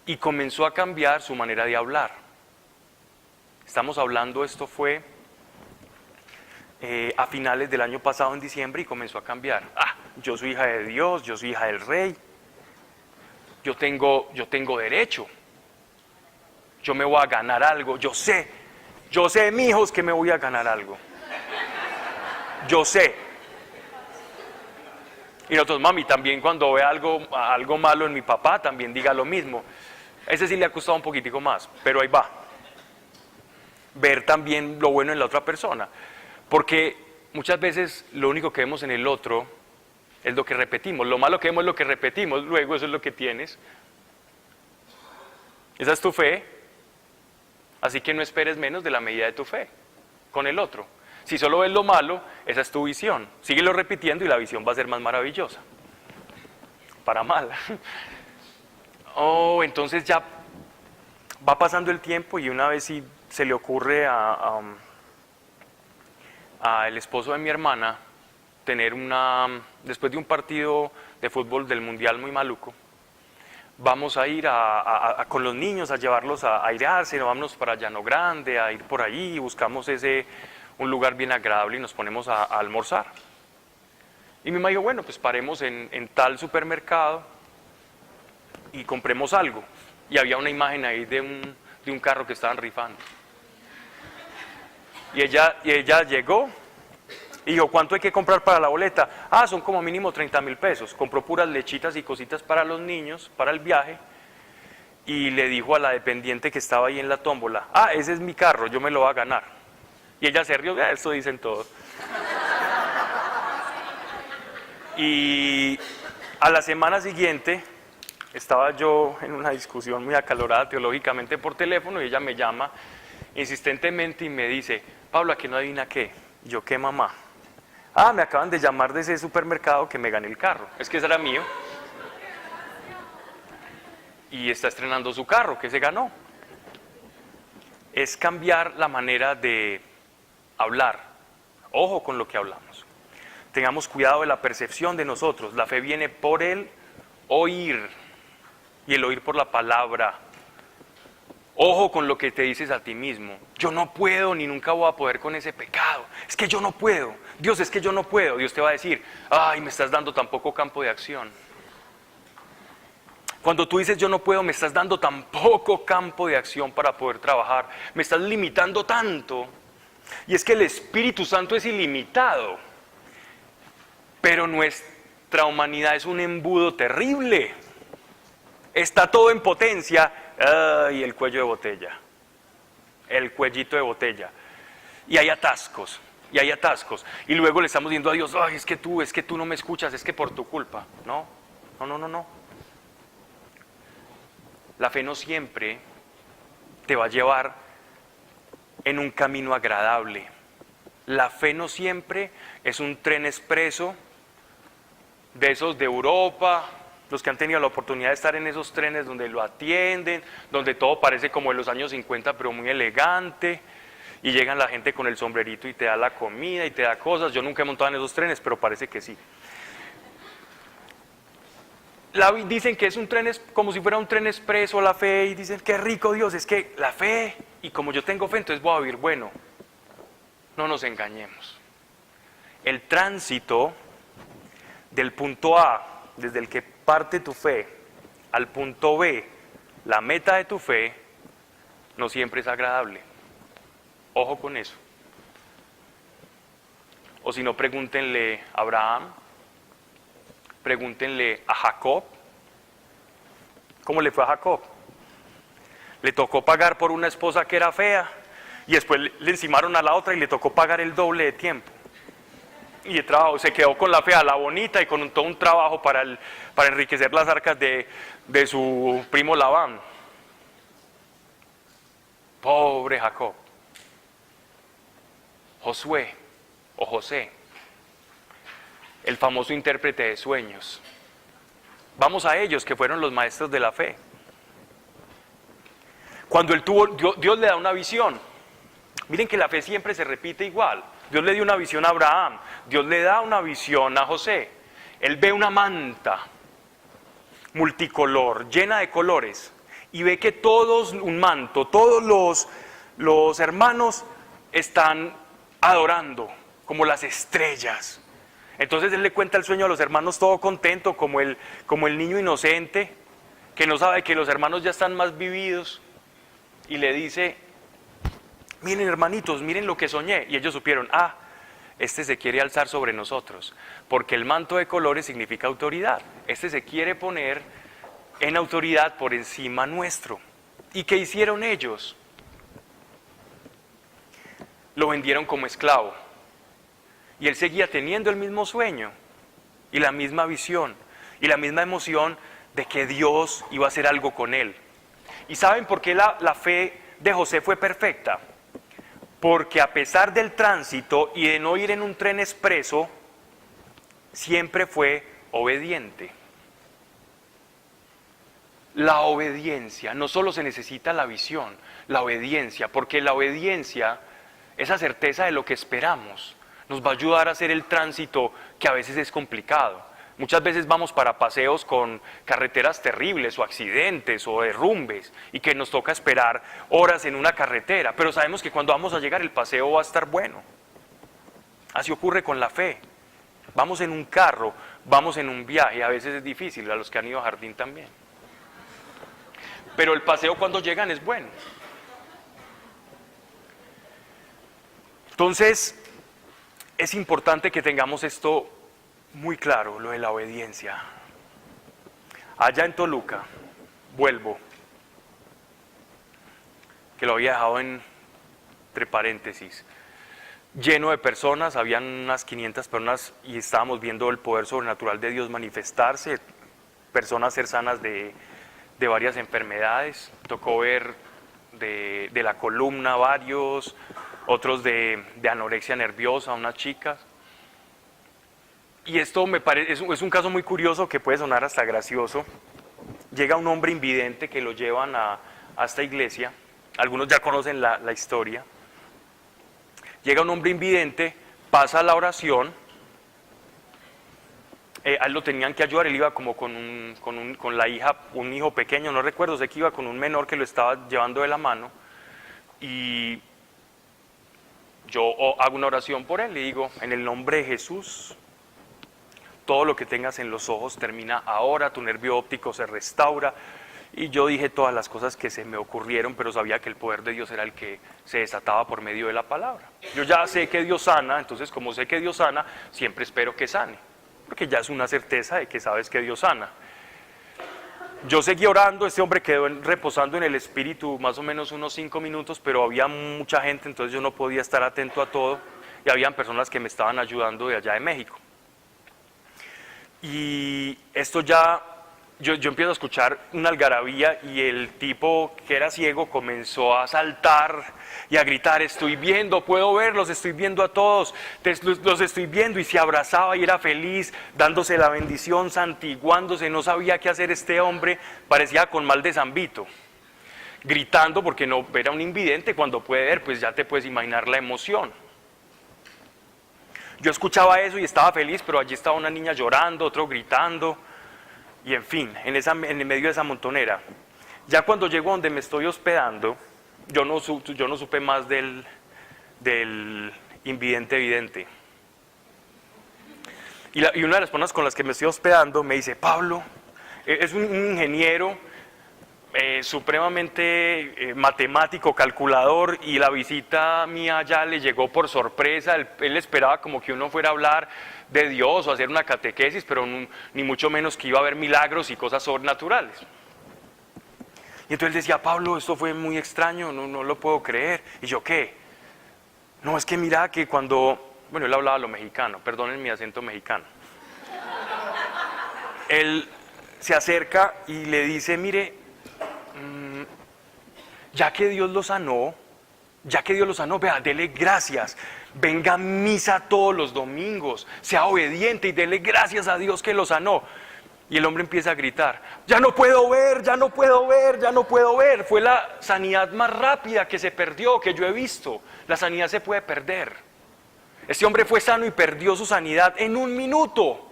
Y comenzó a cambiar su manera de hablar. Estamos hablando, esto fue a finales del año pasado, en diciembre, y comenzó a cambiar. Yo soy hija de Dios, yo soy hija del Rey, yo tengo derecho, yo me voy a ganar algo, yo sé, mis hijos, que me voy a ganar algo. Yo sé. Y nosotros: mami, también cuando ve algo malo en mi papá, también diga lo mismo. Ese sí le ha costado un poquitico más, pero ahí va. Ver también lo bueno en la otra persona. Porque muchas veces lo único que vemos en el otro es lo que repetimos. Lo malo que vemos es lo que repetimos, luego eso es lo que tienes. Esa es tu fe, así que no esperes menos de la medida de tu fe con el otro. Si solo ves lo malo, esa es tu visión. Síguelo repitiendo y la visión va a ser más maravillosa. Para mal. Oh, entonces ya va pasando el tiempo y una vez sí se le ocurre a el esposo de mi hermana tener después de un partido de fútbol del mundial muy maluco, vamos a ir con los niños a llevarlos a airearse, vámonos para Llano Grande, a ir por ahí, buscamos un lugar bien agradable y nos ponemos a almorzar. Y mi mamá dijo, bueno, pues paremos en tal supermercado y compremos algo. Y había una imagen ahí de un carro que estaban rifando. Y ella llegó y dijo, ¿cuánto hay que comprar para la boleta? Ah, son como mínimo 30,000 pesos. Compró puras lechitas y cositas para los niños, para el viaje. Y le dijo a la dependiente que estaba ahí en la tómbola, ah, ese es mi carro, yo me lo voy a ganar. Y ella se rió, eso dicen todos. Y a la semana siguiente estaba yo en una discusión muy acalorada teológicamente por teléfono y ella me llama insistentemente y me dice, Pablo, ¿a qué no adivina qué? Yo, ¿qué, mamá? Ah, me acaban de llamar de ese supermercado que me gané el carro. Es que ese era mío. Y está estrenando su carro, que se ganó. Es cambiar la manera de hablar. Ojo con lo que hablamos. Tengamos cuidado de la percepción de nosotros. La fe viene por el oír y el oír por la palabra. Ojo con lo que te dices a ti mismo. Yo no puedo ni nunca voy a poder con ese pecado. Es que yo no puedo. Dios, es que yo no puedo. Dios te va a decir, ay, me estás dando tan poco campo de acción. Cuando tú dices yo no puedo, me estás dando tan poco campo de acción para poder trabajar. Me estás limitando tanto. Y es que el Espíritu Santo es ilimitado. Pero nuestra humanidad es un embudo terrible. Está todo en potencia. Y el cuello de botella. El cuellito de botella. Y hay atascos. Y hay atascos. Y luego le estamos diciendo a Dios, ay, es que tú no me escuchas, es que por tu culpa. No. La fe no siempre te va a llevar en un camino agradable. La fe no siempre es un tren expreso de esos de Europa, los que han tenido la oportunidad de estar en esos trenes donde lo atienden, donde todo parece como en los años 50 pero muy elegante, y llegan la gente con el sombrerito y te da la comida y te da cosas. Yo nunca he montado en esos trenes, pero parece que sí. Dicen que es un tren, como si fuera un tren expreso la fe, y dicen, qué rico Dios, es que la fe, y como yo tengo fe, entonces voy a vivir bueno. No nos engañemos. El tránsito del punto A, desde el que parte tu fe, al punto B, la meta de tu fe, no siempre es agradable. Ojo con eso. O si no, pregúntenle a Abraham, pregúntenle a Jacob. ¿Cómo le fue a Jacob? Le tocó pagar por una esposa que era fea y después le encimaron a la otra y le tocó pagar el doble de tiempo. Y el trabajo, se quedó con la fea, la bonita, y con todo un trabajo para enriquecer las arcas de su primo Labán. Pobre Jacob. Josué o José, el famoso intérprete de sueños. Vamos a ellos, que fueron los maestros de la fe. Cuando Dios le da una visión. Miren que la fe siempre se repite igual. Dios le dio una visión a Abraham, Dios le da una visión a José. Él ve una manta multicolor, llena de colores, y ve que un manto, todos los hermanos están adorando, como las estrellas. Entonces él le cuenta el sueño a los hermanos todo contento, como el niño inocente, que no sabe que los hermanos ya están más vividos, y le dice, miren hermanitos, miren lo que soñé. Y ellos supieron, este se quiere alzar sobre nosotros, porque el manto de colores significa autoridad. Este se quiere poner en autoridad por encima nuestro. ¿Y qué hicieron ellos? Lo vendieron como esclavo. y él seguía teniendo el mismo sueño y la misma visión y la misma emoción de que Dios iba a hacer algo con él. ¿Y saben por qué la fe de José fue perfecta? Porque a pesar del tránsito y de no ir en un tren expreso, siempre fue obediente. La obediencia, no solo se necesita la visión, la obediencia, porque la obediencia, esa certeza de lo que esperamos, nos va a ayudar a hacer el tránsito que a veces es complicado. Muchas veces vamos para paseos con carreteras terribles o accidentes o derrumbes y que nos toca esperar horas en una carretera, pero sabemos que cuando vamos a llegar el paseo va a estar bueno. Así ocurre con la fe. Vamos en un carro, vamos en un viaje, a veces es difícil, a los que han ido a jardín también. Pero el paseo cuando llegan es bueno. Entonces, es importante que tengamos esto muy claro, lo de la obediencia. Allá en Toluca, vuelvo, que lo había dejado entre paréntesis, lleno de personas, habían unas 500 personas y estábamos viendo el poder sobrenatural de Dios manifestarse, personas ser sanas de varias enfermedades. Tocó ver de la columna varios, otros de anorexia nerviosa, unas chicas. Y esto me parece, es un caso muy curioso que puede sonar hasta gracioso. Llega un hombre invidente que lo llevan a esta iglesia, algunos ya conocen la historia. Llega un hombre invidente, pasa la oración, a él lo tenían que ayudar, él iba como con la hija, un hijo pequeño, no recuerdo, sé que iba con un menor que lo estaba llevando de la mano, y yo hago una oración por él, le digo, en el nombre de Jesús, todo lo que tengas en los ojos termina ahora, tu nervio óptico se restaura, y yo dije todas las cosas que se me ocurrieron, pero sabía que el poder de Dios era el que se desataba por medio de la palabra. Yo ya sé que Dios sana, entonces como sé que Dios sana, siempre espero que sane, porque ya es una certeza de que sabes que Dios sana. Yo seguí orando, este hombre quedó reposando en el espíritu más o menos unos 5 minutos, pero había mucha gente, entonces yo no podía estar atento a todo, y habían personas que me estaban ayudando de allá de México. Y esto ya, yo empiezo a escuchar una algarabía y el tipo que era ciego comenzó a saltar y a gritar, estoy viendo, puedo verlos, estoy viendo a todos, los estoy viendo, y se abrazaba y era feliz, dándose la bendición, santiguándose, no sabía qué hacer este hombre, parecía con mal de Zambito, gritando porque no era un invidente, cuando puede ver, pues ya te puedes imaginar la emoción. Yo escuchaba eso y estaba feliz, pero allí estaba una niña llorando, otro gritando, y en fin, en el medio de esa montonera. Ya cuando llego donde me estoy hospedando, yo no supe más del invidente evidente. Y una de las personas con las que me estoy hospedando me dice, Pablo, es un ingeniero supremamente matemático, calculador, y la visita mía ya le llegó por sorpresa. Él esperaba como que uno fuera a hablar de Dios o hacer una catequesis, pero ni mucho menos que iba a haber milagros y cosas sobrenaturales. Y entonces él decía, Pablo, esto fue muy extraño, no lo puedo creer. Y yo, ¿qué? No, es que mira que cuando, bueno, él hablaba lo mexicano, perdonen mi acento mexicano. Él se acerca y le dice, mire, ya que Dios lo sanó, vea, dele gracias, venga a misa todos los domingos, sea obediente y dele gracias a Dios que lo sanó. Y el hombre empieza a gritar, ya no puedo ver, ya no puedo ver, ya no puedo ver. Fue la sanidad más rápida que se perdió, que yo he visto. La sanidad se puede perder. Este hombre fue sano y perdió su sanidad en 1 minuto.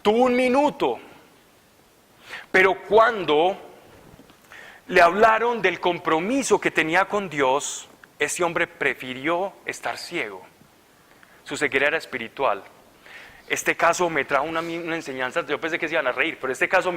Tuvo 1 minuto. Pero cuando le hablaron del compromiso que tenía con Dios, este hombre prefirió estar ciego. Su ceguera era espiritual. Este caso me trajo una enseñanza, yo pensé que se iban a reír, pero este caso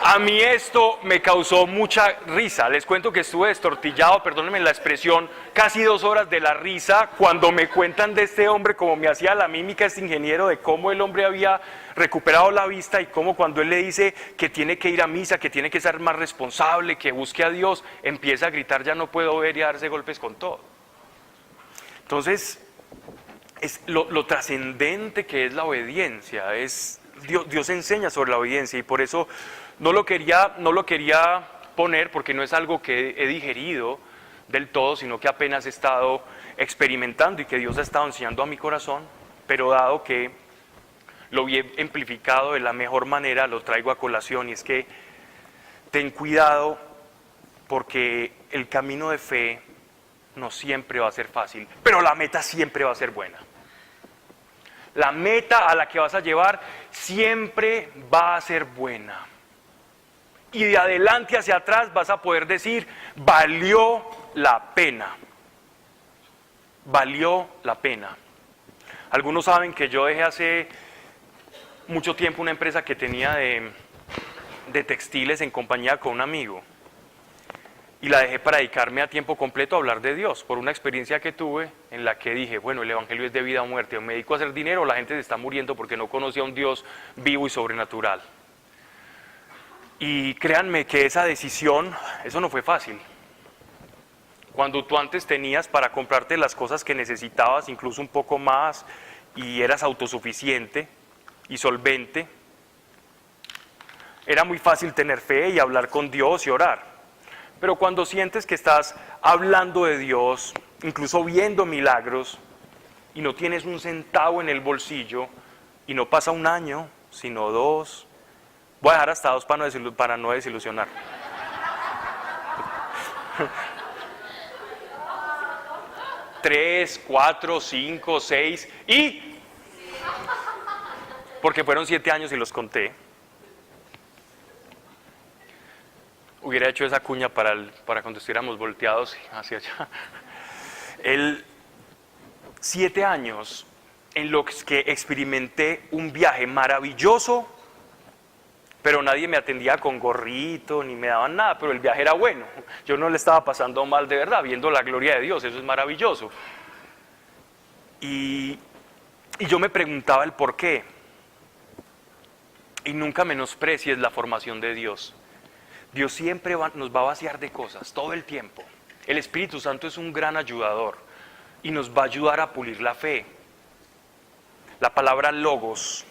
a A mí esto me causó mucha risa. Les cuento que estuve destortillado, perdónenme la expresión, casi 2 horas de la risa cuando me cuentan de este hombre, cómo me hacía la mímica este ingeniero, de cómo el hombre había recuperado la vista y cómo cuando él le dice que tiene que ir a misa, que tiene que ser más responsable, que busque a Dios, empieza a gritar: ya no puedo ver, y a darse golpes con todo. Entonces, es lo trascendente que es la obediencia. Dios enseña sobre la obediencia, y por eso no lo quería poner, porque no es algo que he digerido del todo, sino que apenas he estado experimentando y que Dios ha estado enseñando a mi corazón, pero dado que lo vi amplificado de la mejor manera, lo traigo a colación, y es que ten cuidado, porque el camino de fe no siempre va a ser fácil, pero la meta siempre va a ser buena. La meta a la que vas a llevar siempre va a ser buena. Y de adelante hacia atrás vas a poder decir: valió la pena. Valió la pena. Algunos saben que yo dejé hace mucho tiempo una empresa que tenía de textiles en compañía con un amigo. Y la dejé para dedicarme a tiempo completo a hablar de Dios, por una experiencia que tuve en la que dije: bueno, el evangelio es de vida o muerte, o me dedico a hacer dinero, o la gente se está muriendo porque no conoce a un Dios vivo y sobrenatural. Y créanme que esa decisión, eso no fue fácil. Cuando tú antes tenías para comprarte las cosas que necesitabas, incluso un poco más, y eras autosuficiente y solvente, era muy fácil tener fe y hablar con Dios y orar. Pero cuando sientes que estás hablando de Dios, incluso viendo milagros, y no tienes un centavo en el bolsillo, y no pasa un año, sino 2, voy a dejar hasta 2 para no desilusionar. 3, 4, 5, 6 y... porque fueron 7 años y los conté. Hubiera hecho esa cuña para cuando estuviéramos volteados hacia allá. 7 años en los que experimenté un viaje maravilloso, pero nadie me atendía con gorrito, ni me daban nada, pero el viaje era bueno. Yo no le estaba pasando mal de verdad, viendo la gloria de Dios, eso es maravilloso. Y yo me preguntaba el por qué. Y nunca menosprecies la formación de Dios. Dios siempre nos va a vaciar de cosas, todo el tiempo. El Espíritu Santo es un gran ayudador y nos va a ayudar a pulir la fe. La palabra logos,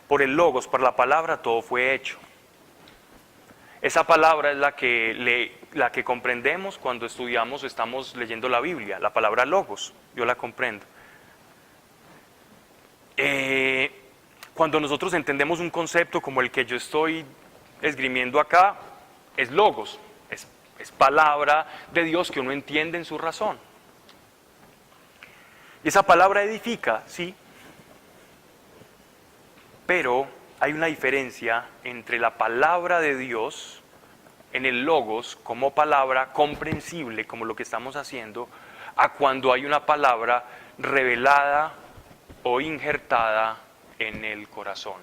por la palabra todo fue hecho. Esa palabra es la que comprendemos cuando estudiamos o estamos leyendo la Biblia, la palabra logos, yo la comprendo. Cuando nosotros entendemos un concepto como el que yo estoy esgrimiendo acá, es logos, es palabra de Dios que uno entiende en su razón. Y esa palabra edifica, sí, pero hay una diferencia entre la palabra de Dios en el logos como palabra comprensible, como lo que estamos haciendo, a cuando hay una palabra revelada o injertada en el corazón.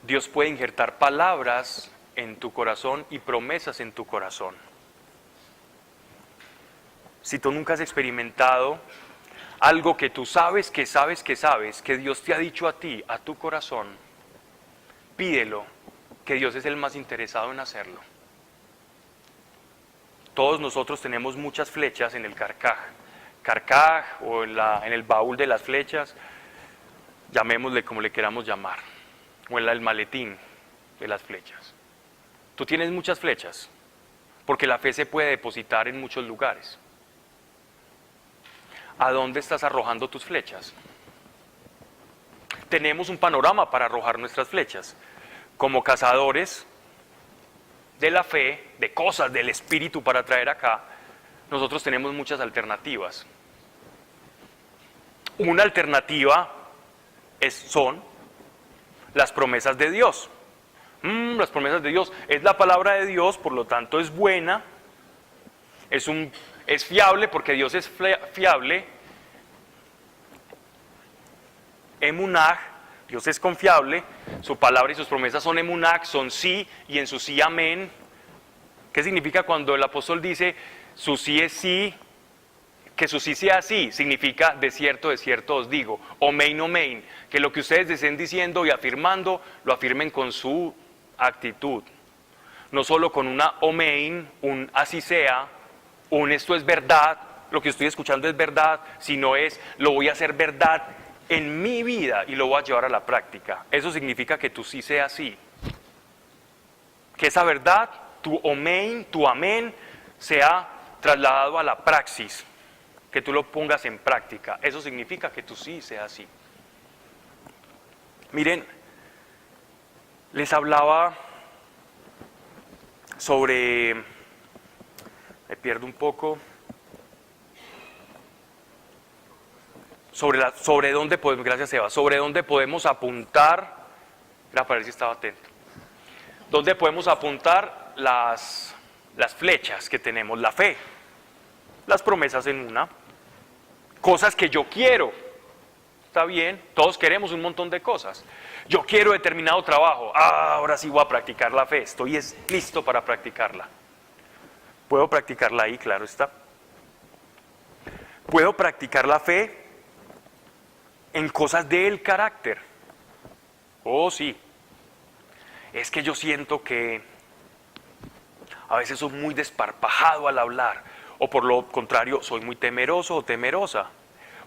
Dios puede injertar palabras en tu corazón y promesas en tu corazón. Si tú nunca has experimentado algo que tú sabes, que Dios te ha dicho a ti, a tu corazón, pídelo, que Dios es el más interesado en hacerlo. Todos nosotros tenemos muchas flechas en el carcaj o en el baúl de las flechas, llamémosle como le queramos llamar, o en el maletín de las flechas. Tú tienes muchas flechas, porque la fe se puede depositar en muchos lugares. ¿A dónde estás arrojando tus flechas? Tenemos un panorama para arrojar nuestras flechas. Como cazadores de la fe, de cosas del Espíritu para traer acá, nosotros tenemos muchas alternativas. Una alternativa son las promesas de Dios. Las promesas de Dios es la palabra de Dios, por lo tanto es buena, es fiable porque Dios es fiable, emunaj, Dios es confiable, su palabra y sus promesas son emunaj, son sí, y en su sí amén. ¿Qué significa cuando el apóstol dice su sí es sí? Que su sí sea sí, significa de cierto os digo, omein, omein, que lo que ustedes estén diciendo y afirmando, lo afirmen con su actitud. No solo con una omein, un así sea, un esto es verdad, lo que estoy escuchando es verdad, sino es lo voy a hacer verdad en mi vida y lo voy a llevar a la práctica. Eso significa que tu sí sea sí. Que esa verdad, tu omein, tu amén, sea trasladado a la praxis, que tú lo pongas en práctica. Eso significa que tu sí sea sí. Miren, les hablaba sobre, me pierdo un poco, sobre dónde podemos, gracias Eva, sobre dónde podemos apuntar, era para ver si estaba atento, dónde podemos apuntar las flechas que tenemos, la fe, las promesas en una, cosas que yo quiero, está bien, todos queremos un montón de cosas, yo quiero determinado trabajo, ahora sí voy a practicar la fe, estoy listo para practicarla, puedo practicarla ahí, claro está, puedo practicar la fe en cosas del carácter, oh sí, es que yo siento que a veces soy muy desparpajado al hablar, o por lo contrario, soy muy temeroso o temerosa,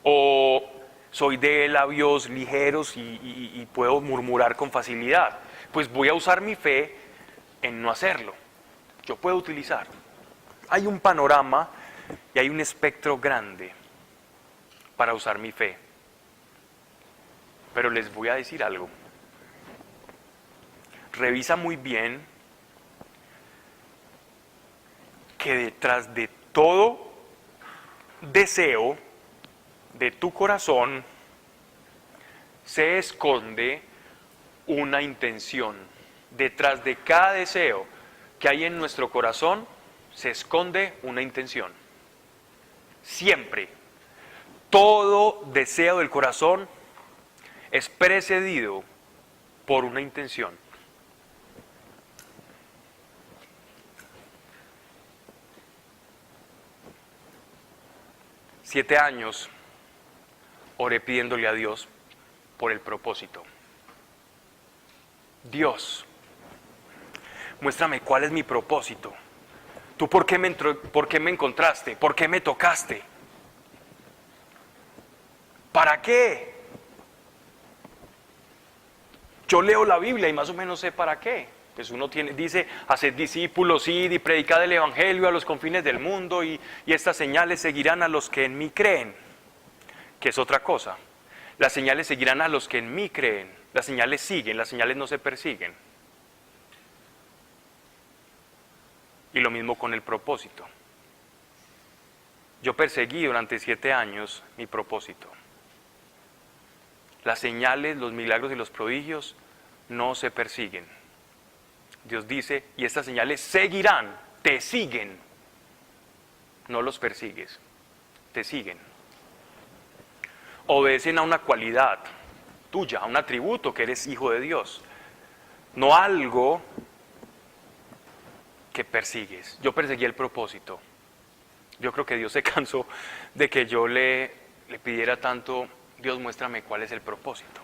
o soy de labios ligeros y puedo murmurar con facilidad. Pues voy a usar mi fe en no hacerlo. Yo puedo utilizar. Hay un panorama y hay un espectro grande para usar mi fe. Pero les voy a decir algo. Revisa muy bien que detrás de todo deseo de tu corazón se esconde una intención. Detrás de cada deseo que hay en nuestro corazón se esconde una intención. Siempre. Todo deseo del corazón es precedido por una intención. Siete años oré pidiéndole a Dios por el propósito. Dios, muéstrame cuál es mi propósito. ¿Tú por qué me encontraste? ¿Por qué me tocaste? ¿Para qué? Yo leo la Biblia y más o menos sé para qué. Pues uno dice, haced discípulos, id y predicad el evangelio a los confines del mundo y estas señales seguirán a los que en mí creen, que es otra cosa. Las señales seguirán a los que en mí creen. Las señales siguen, las señales no se persiguen. Y lo mismo con el propósito. Yo perseguí durante 7 años mi propósito. Las señales, los milagros y los prodigios no se persiguen. Dios dice, y estas señales seguirán, te siguen. No los persigues, te siguen. Obedecen a una cualidad tuya, a un atributo que eres hijo de Dios. No algo que persigues. Yo perseguí el propósito. Yo creo que Dios se cansó de que yo le pidiera tanto, Dios, muéstrame cuál es el propósito.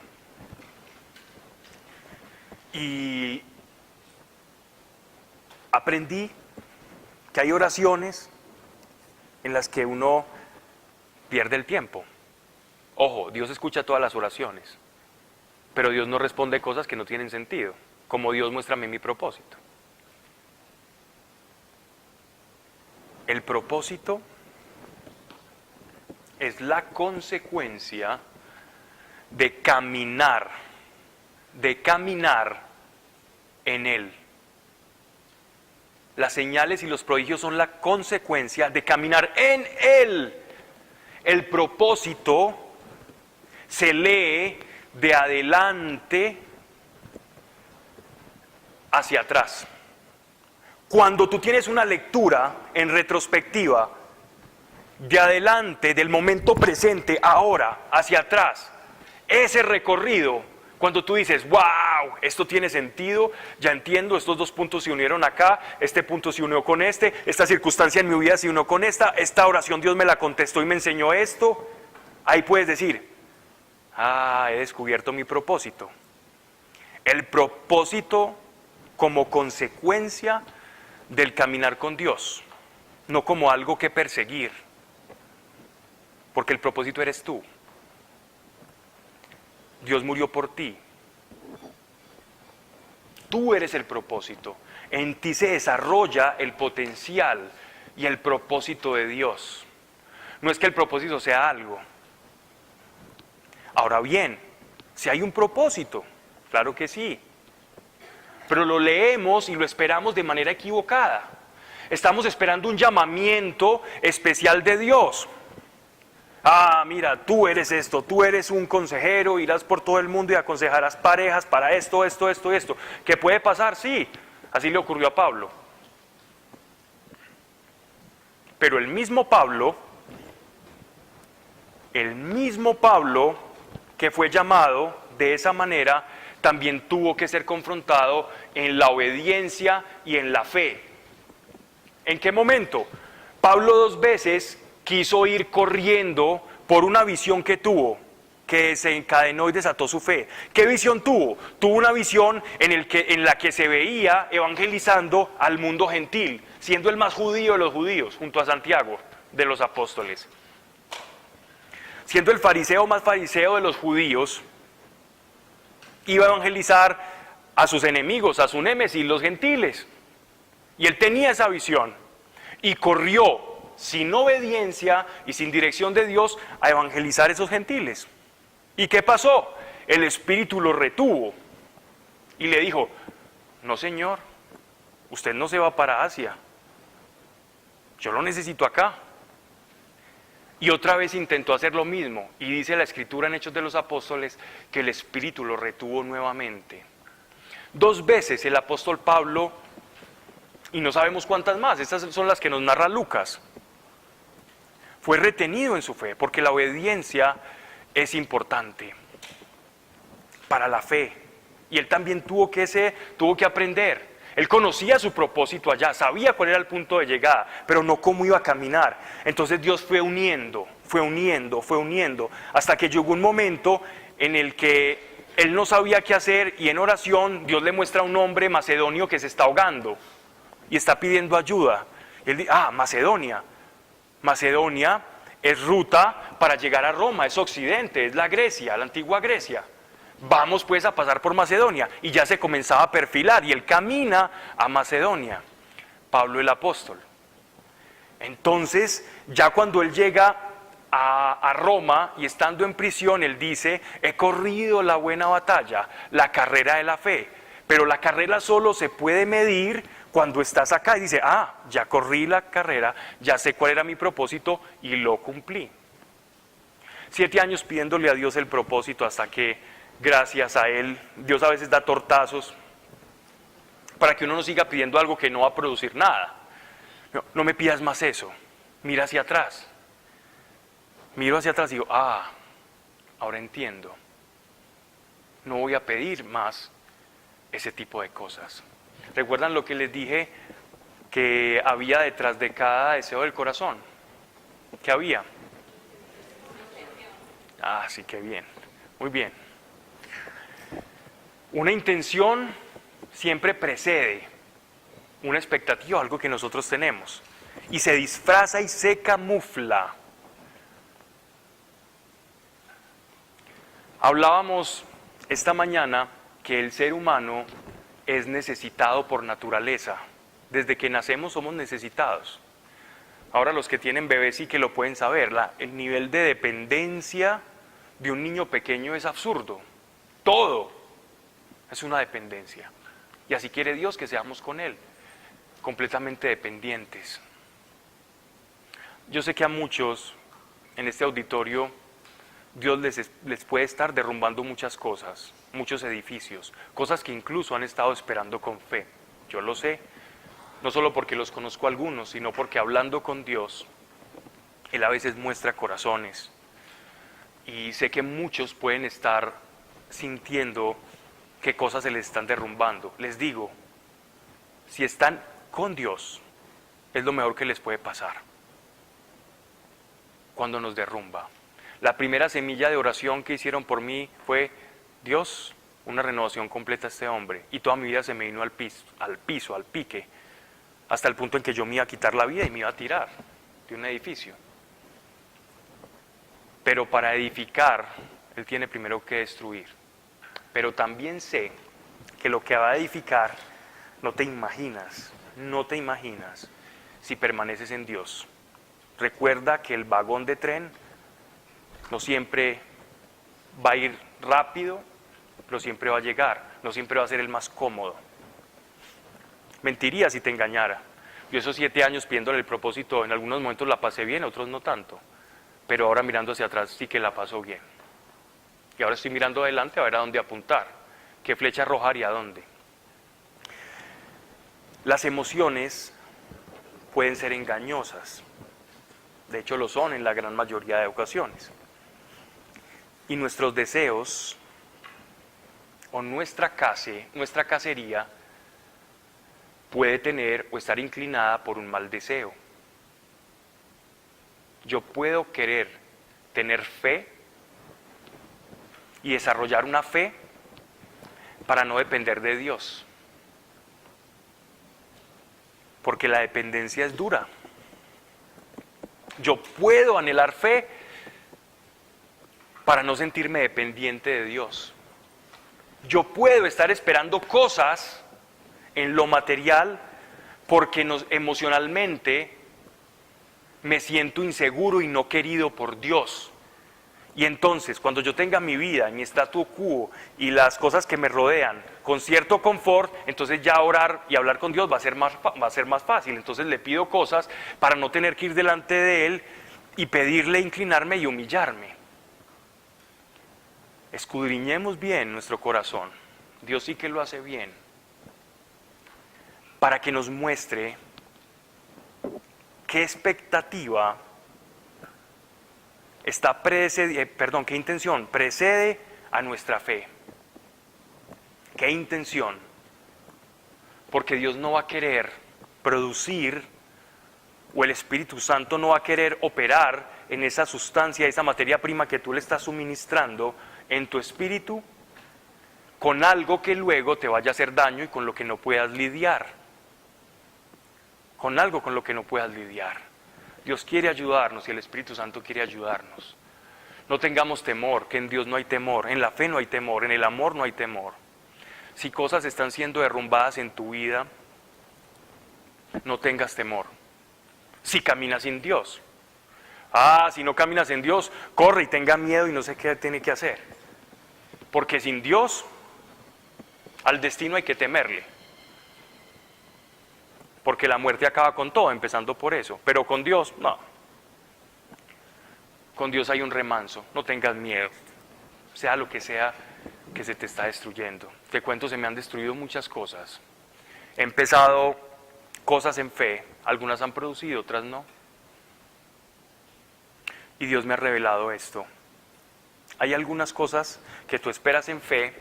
Y aprendí que hay oraciones en las que uno pierde el tiempo. Ojo, Dios escucha todas las oraciones, pero Dios no responde cosas que no tienen sentido, como Dios muéstrame mi propósito. El propósito es la consecuencia de caminar en Él. Las señales y los prodigios son la consecuencia de caminar en Él. El propósito se lee de adelante hacia atrás. Cuando tú tienes una lectura en retrospectiva, de adelante, del momento presente, ahora, hacia atrás, Ese recorrido, cuando tú dices, wow, esto tiene sentido, ya entiendo, estos dos puntos se unieron acá, este punto se unió con esta circunstancia en mi vida se unió con esta oración Dios me la contestó y me enseñó esto, ahí puedes decir, he descubierto mi propósito. El propósito como consecuencia del caminar con Dios, no como algo que perseguir, porque el propósito eres tú. Dios murió por ti. Tú eres el propósito. En ti se desarrolla el potencial y el propósito de Dios. No es que el propósito sea algo. Ahora bien, si hay un propósito, claro que sí. Pero lo leemos y lo esperamos de manera equivocada. Estamos esperando un llamamiento especial de Dios. Mira, tú eres esto, tú eres un consejero, irás por todo el mundo y aconsejarás parejas para esto. ¿Qué puede pasar? Sí, así le ocurrió a Pablo. Pero el mismo Pablo que fue llamado de esa manera, también tuvo que ser confrontado en la obediencia y en la fe. ¿En qué momento? Pablo 2 veces quiso ir corriendo por una visión que tuvo, que desencadenó y desató su fe. ¿Qué visión tuvo? Tuvo una visión en la que se veía evangelizando al mundo gentil, siendo el más judío de los judíos, junto a Santiago, de los apóstoles. Siendo el fariseo más fariseo de los judíos, iba a evangelizar a sus enemigos, a su némesis, los gentiles. Y él tenía esa visión y corrió sin obediencia y sin dirección de Dios a evangelizar a esos gentiles. ¿Y qué pasó? El Espíritu lo retuvo y le dijo, no señor, usted no se va para Asia, yo lo necesito acá. Y otra vez intentó hacer lo mismo y dice la Escritura en Hechos de los Apóstoles que el Espíritu lo retuvo nuevamente. 2 veces el apóstol Pablo, y no sabemos cuántas más, estas son las que nos narra Lucas, fue retenido en su fe, porque la obediencia es importante para la fe. Y él también tuvo que aprender. Él conocía su propósito allá, sabía cuál era el punto de llegada, pero no cómo iba a caminar. Entonces Dios fue uniendo, hasta que llegó un momento en el que él no sabía qué hacer y en oración Dios le muestra a un hombre macedonio que se está ahogando y está pidiendo ayuda. Y él dice, Macedonia. Macedonia es ruta para llegar a Roma, es occidente, es la Grecia, la antigua Grecia. Vamos pues a pasar por Macedonia. Y ya se comenzaba a perfilar y él camina a Macedonia, Pablo el apóstol. Entonces, ya cuando él llega a Roma y estando en prisión, él dice, he corrido la buena batalla, la carrera de la fe. Pero la carrera solo se puede medir cuando estás acá y dice, ya corrí la carrera, ya sé cuál era mi propósito y lo cumplí. 7 años pidiéndole a Dios el propósito hasta que, gracias a Él, Dios a veces da tortazos para que uno no siga pidiendo algo que no va a producir nada. No me pidas más eso, mira hacia atrás. Miro hacia atrás y digo, ahora entiendo. No voy a pedir más ese tipo de cosas. ¿Recuerdan lo que les dije que había detrás de cada deseo del corazón? ¿Qué había? Sí, qué bien. Muy bien. Una intención siempre precede una expectativa, algo que nosotros tenemos. Y se disfraza y se camufla. Hablábamos esta mañana que el ser humano es necesitado por naturaleza. Desde que nacemos somos necesitados. Ahora los que tienen bebés sí que lo pueden saber. El nivel de dependencia de un niño pequeño es absurdo. Todo es una dependencia. Y así quiere Dios que seamos con Él, completamente dependientes. Yo sé que a muchos en este auditorio Dios les puede estar derrumbando muchas cosas, muchos edificios, cosas que incluso han estado esperando con fe. Yo lo sé, no solo porque los conozco a algunos, sino porque hablando con Dios, Él a veces muestra corazones Y sé que muchos pueden estar sintiendo que cosas se les están derrumbando. Les digo, si están con Dios, es lo mejor que les puede pasar cuando nos derrumba. La primera semilla de oración que hicieron por mí fue: Dios, una renovación completa a este hombre. Y toda mi vida se me vino al piso, al pique, hasta el punto en que yo me iba a quitar la vida y me iba a tirar de un edificio. Pero para edificar, Él tiene primero que destruir. Pero también sé que lo que va a edificar, no te imaginas si permaneces en Dios. Recuerda que el vagón de tren no siempre va a ir rápido, pero siempre va a llegar, no siempre va a ser el más cómodo. Mentiría si te engañara. Yo esos 7 años pidiéndole el propósito, en algunos momentos la pasé bien, otros no tanto. Pero ahora mirando hacia atrás sí que la paso bien. Y ahora estoy mirando adelante a ver a dónde apuntar, qué flecha arrojar y a dónde. Las emociones pueden ser engañosas. De hecho lo son en la gran mayoría de ocasiones. Y nuestros deseos o nuestra cacería puede tener o estar inclinada por un mal deseo. Yo puedo querer tener fe y desarrollar una fe para no depender de Dios. Porque la dependencia es dura. Yo puedo anhelar fe para no sentirme dependiente de Dios. Yo puedo estar esperando cosas en lo material porque emocionalmente me siento inseguro y no querido por Dios. Y entonces, cuando yo tenga mi vida, mi statu quo y las cosas que me rodean con cierto confort, entonces ya orar y hablar con Dios va a ser más fácil. Entonces le pido cosas para no tener que ir delante de Él y pedirle, inclinarme y humillarme. Escudriñemos bien nuestro corazón. Dios sí que lo hace bien, para que nos muestre qué expectativa qué intención precede a nuestra fe. ¿Qué intención? Porque Dios no va a querer producir, o el Espíritu Santo no va a querer operar en esa sustancia, esa materia prima que tú le estás suministrando en tu espíritu, con algo que luego te vaya a hacer daño y con lo que no puedas lidiar. Con algo con lo que no puedas lidiar. Dios quiere ayudarnos y el Espíritu Santo quiere ayudarnos. No tengamos temor, que en Dios no hay temor, en la fe no hay temor, en el amor no hay temor. Si cosas están siendo derrumbadas en tu vida, no tengas temor. Si caminas sin Dios. Si no caminas en Dios, corre y tenga miedo y no sé qué tiene que hacer. Porque sin Dios, al destino hay que temerle. Porque la muerte acaba con todo, empezando por eso. Pero con Dios, no. Con Dios hay un remanso, no tengas miedo. Sea lo que sea que se te está destruyendo. Te cuento, se me han destruido muchas cosas. He empezado cosas en fe, algunas han producido, otras no. Y Dios me ha revelado esto. Hay algunas cosas que tú esperas en fe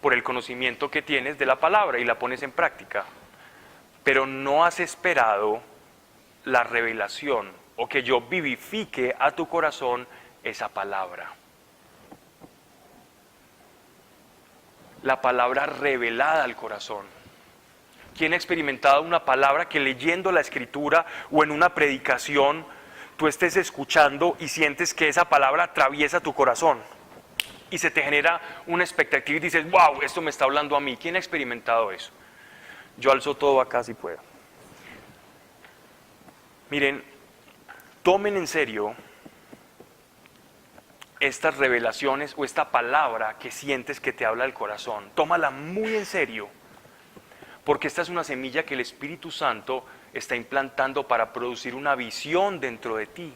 por el conocimiento que tienes de la palabra y la pones en práctica. Pero no has esperado la revelación o que yo vivifique a tu corazón esa palabra. La palabra revelada al corazón. ¿Quién ha experimentado una palabra que leyendo la Escritura o en una predicación tú estés escuchando y sientes que esa palabra atraviesa tu corazón? Y se te genera una expectativa y dices, wow, esto me está hablando a mí. ¿Quién ha experimentado eso? Yo alzo todo acá si puedo. Miren, tomen en serio estas revelaciones o esta palabra que sientes que te habla el corazón. Tómala muy en serio, porque esta es una semilla que el Espíritu Santo está implantando para producir una visión dentro de ti.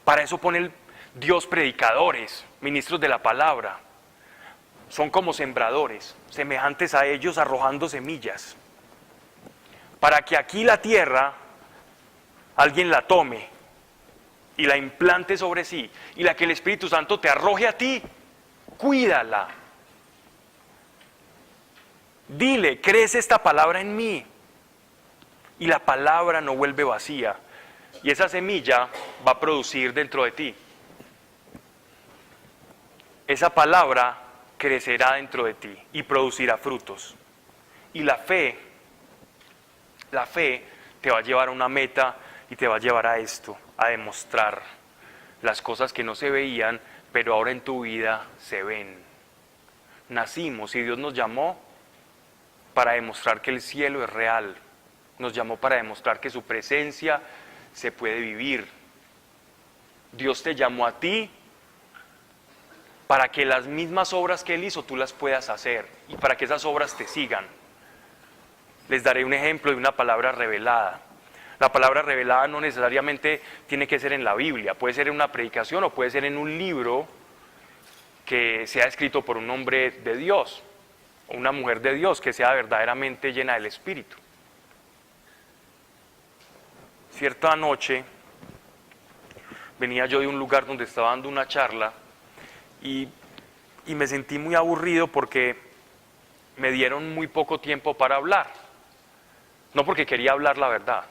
Para eso pone Dios predicadores, ministros de la palabra. Son como sembradores, semejantes a ellos arrojando semillas. Para que aquí la tierra, alguien la tome y la implante sobre sí, y la que el Espíritu Santo te arroje a ti, cuídala. Dile, crece esta palabra en mí. Y la palabra no vuelve vacía. Y esa semilla va a producir dentro de ti. Esa palabra crecerá dentro de ti y producirá frutos. Y la fe te va a llevar a una meta y te va a llevar a esto, a demostrar las cosas que no se veían, pero ahora en tu vida se ven. Nacimos y Dios nos llamó para demostrar que el cielo es real. Nos llamó para demostrar que su presencia se puede vivir. Dios te llamó a ti para que las mismas obras que Él hizo tú las puedas hacer y para que esas obras te sigan. Les daré un ejemplo de una palabra revelada. La palabra revelada no necesariamente tiene que ser en la Biblia, puede ser en una predicación o puede ser en un libro que sea escrito por un hombre de Dios o una mujer de Dios que sea verdaderamente llena del Espíritu. Cierta noche venía yo de un lugar donde estaba dando una charla y me sentí muy aburrido porque me dieron muy poco tiempo para hablar. No porque quería hablar la verdad,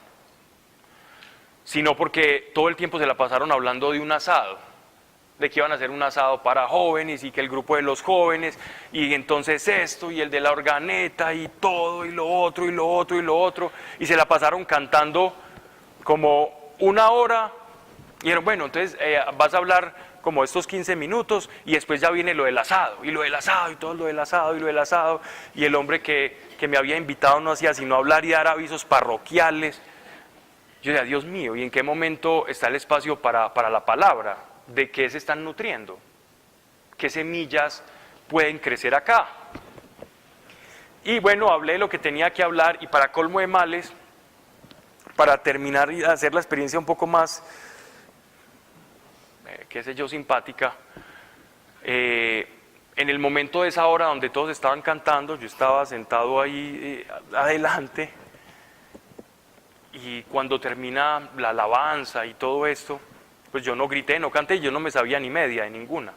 sino porque todo el tiempo se la pasaron hablando de un asado, de que iban a hacer un asado para jóvenes y que el grupo de los jóvenes, y entonces esto, y el de la organeta, y todo, y lo otro, y lo otro, y lo otro, y se la pasaron cantando como una hora, y dijeron, bueno, entonces vas a hablar como estos 15 minutos, y después ya viene lo del asado, y lo del asado, y todo lo del asado, y lo del asado, y el hombre que me había invitado no hacía sino hablar y dar avisos parroquiales. Yo decía, Dios mío, ¿y en qué momento está el espacio para la palabra? ¿De qué se están nutriendo? ¿Qué semillas pueden crecer acá? Y bueno, hablé de lo que tenía que hablar y para colmo de males, para terminar y hacer la experiencia un poco más, qué sé yo, simpática, en el momento de esa hora donde todos estaban cantando, yo estaba sentado ahí adelante, y cuando termina la alabanza y todo esto, pues yo no grité, no canté, yo no me sabía ni media de ninguna.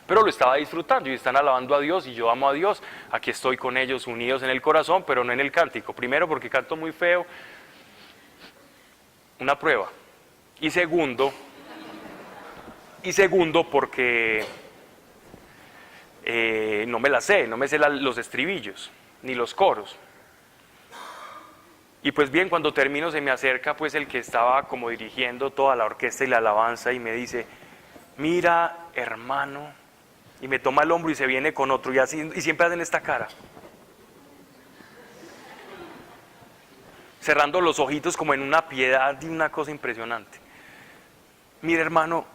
Pero lo estaba disfrutando y están alabando a Dios y yo amo a Dios. Aquí estoy con ellos unidos en el corazón, pero no en el cántico. Primero porque canto muy feo, una prueba. Y segundo porque no me la sé, no me sé los estribillos, ni los coros. Y pues bien, cuando termino se me acerca pues el que estaba como dirigiendo toda la orquesta y la alabanza y me dice, mira hermano, y me toma el hombro y se viene con otro y así, y siempre hacen esta cara. Cerrando los ojitos como en una piedad y una cosa impresionante. Mira hermano,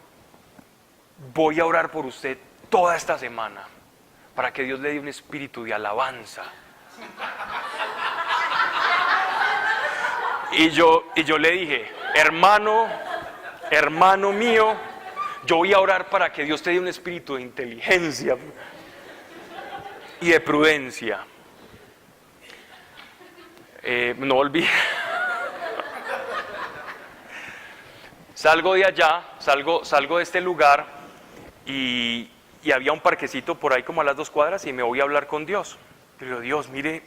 voy a orar por usted toda esta semana para que Dios le dé un espíritu de alabanza. Y yo le dije, hermano mío, yo voy a orar para que Dios te dé un espíritu de inteligencia y de prudencia. No volví. Salgo de allá, salgo de este lugar y había un parquecito por ahí como a las 2 cuadras y me voy a hablar con Dios. Pero Dios, mire,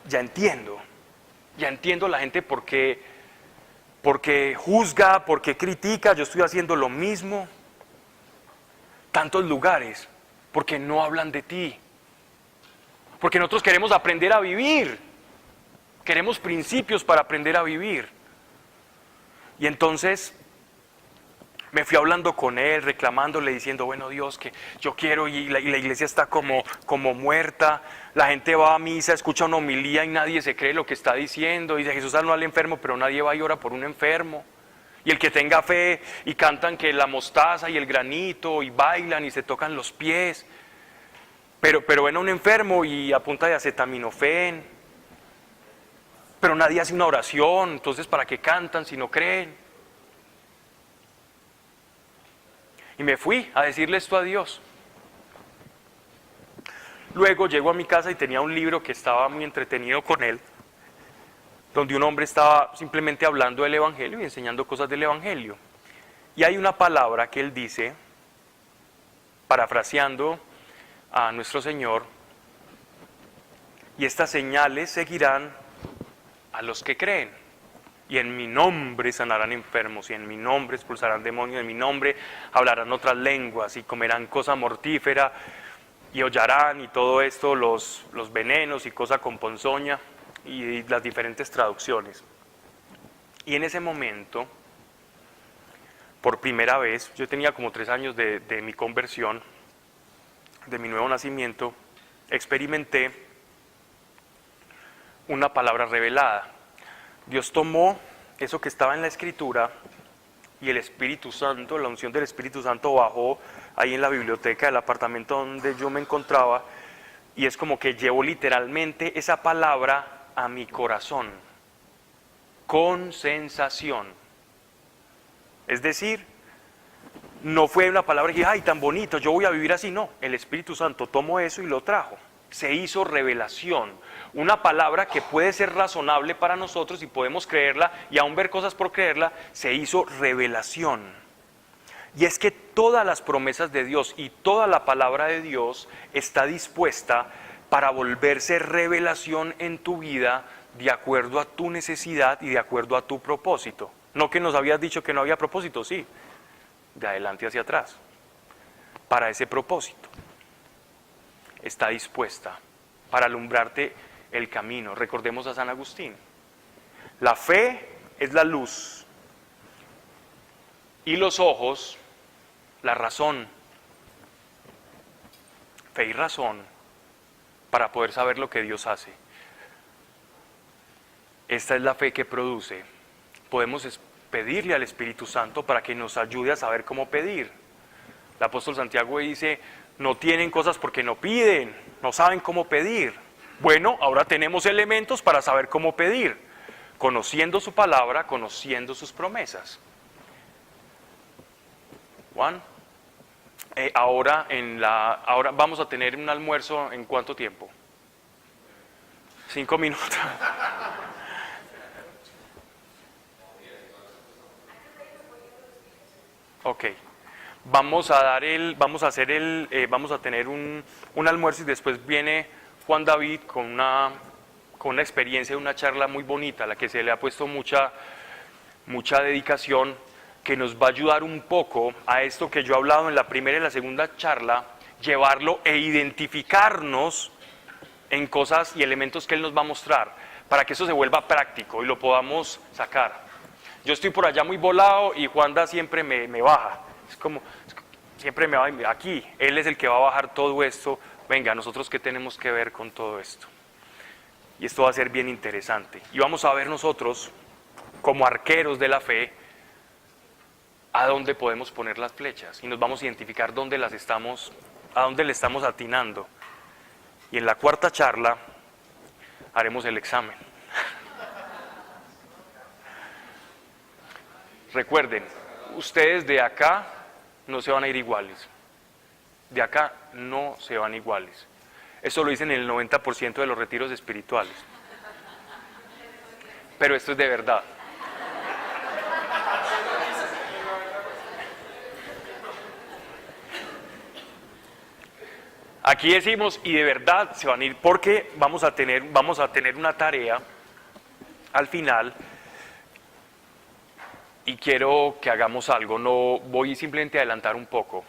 ya entiendo la gente porque juzga, porque critica, yo estoy haciendo lo mismo. Tantos lugares, porque no hablan de ti. Porque nosotros queremos aprender a vivir. Queremos principios para aprender a vivir. Y entonces me fui hablando con él, reclamándole, diciendo, bueno Dios, que yo quiero, y la iglesia está como muerta, la gente va a misa, escucha una homilía y nadie se cree lo que está diciendo, dice Jesús sanó al enfermo, pero nadie va y ora por un enfermo. Y el que tenga fe, y cantan que la mostaza y el granito, y bailan y se tocan los pies, pero ven a un enfermo y a punta de acetaminofén, pero nadie hace una oración, entonces ¿para qué cantan si no creen? Y me fui a decirle esto a Dios. Luego llego a mi casa y tenía un libro que estaba muy entretenido con él. donde un hombre estaba simplemente hablando del Evangelio y enseñando cosas del Evangelio. Y hay una palabra que él dice, parafraseando a nuestro Señor, y estas señales seguirán a los que creen. Y en mi nombre sanarán enfermos, y en mi nombre expulsarán demonios, en mi nombre hablarán otras lenguas, y comerán cosa mortífera, y hollarán, y todo esto, los venenos y cosa con ponzoña, y las diferentes traducciones. Y en ese momento, por primera vez, yo tenía como 3 años de mi conversión, de mi nuevo nacimiento, experimenté una palabra revelada. Dios tomó eso que estaba en la Escritura y el Espíritu Santo, la unción del Espíritu Santo bajó ahí en la biblioteca del apartamento donde yo me encontraba, y es como que llevó literalmente esa palabra a mi corazón, con sensación. Es decir, no fue una palabra que dije, ay, tan bonito, yo voy a vivir así. No, el Espíritu Santo tomó eso y lo trajo. Se hizo revelación. Una palabra que puede ser razonable para nosotros y podemos creerla y aún ver cosas por creerla, se hizo revelación. Y es que todas las promesas de Dios y toda la palabra de Dios está dispuesta para volverse revelación en tu vida de acuerdo a tu necesidad y de acuerdo a tu propósito. No que nos habías dicho que no había propósito, sí, de adelante hacia atrás. Para ese propósito está dispuesta para alumbrarte el camino. Recordemos a San Agustín. La fe es la luz y los ojos, la razón. Fe y razón para poder saber lo que Dios hace. Esta es la fe que produce. Podemos pedirle al Espíritu Santo para que nos ayude a saber cómo pedir. El apóstol Santiago dice, no tienen cosas porque no piden, no saben cómo pedir. Bueno, ahora tenemos elementos para saber cómo pedir, conociendo su palabra, conociendo sus promesas. Juan, ahora vamos a tener un almuerzo, ¿en cuánto tiempo? 5 minutos. Ok. Vamos a tener un almuerzo y después viene Juan David con una experiencia, una charla muy bonita, a la que se le ha puesto mucha dedicación, que nos va a ayudar un poco a esto que yo he hablado en la primera y la segunda charla, llevarlo e identificarnos en cosas y elementos que él nos va a mostrar, para que eso se vuelva práctico y lo podamos sacar. Yo estoy por allá muy volado y Juanda siempre me baja. Siempre me va aquí, él es el que va a bajar todo esto. Venga, nosotros qué tenemos que ver con todo esto. Y esto va a ser bien interesante. Y vamos a ver nosotros, como arqueros de la fe, a dónde podemos poner las flechas. Y nos vamos a identificar a dónde le estamos atinando. Y en la cuarta charla haremos el examen. Recuerden, ustedes de acá no se van a ir iguales. De acá no se van iguales. Eso lo dicen el 90% de los retiros espirituales. Pero esto es de verdad. Aquí decimos, y de verdad se van a ir, porque vamos a tener una tarea al final. Y quiero que hagamos algo, no voy simplemente a adelantar un poco,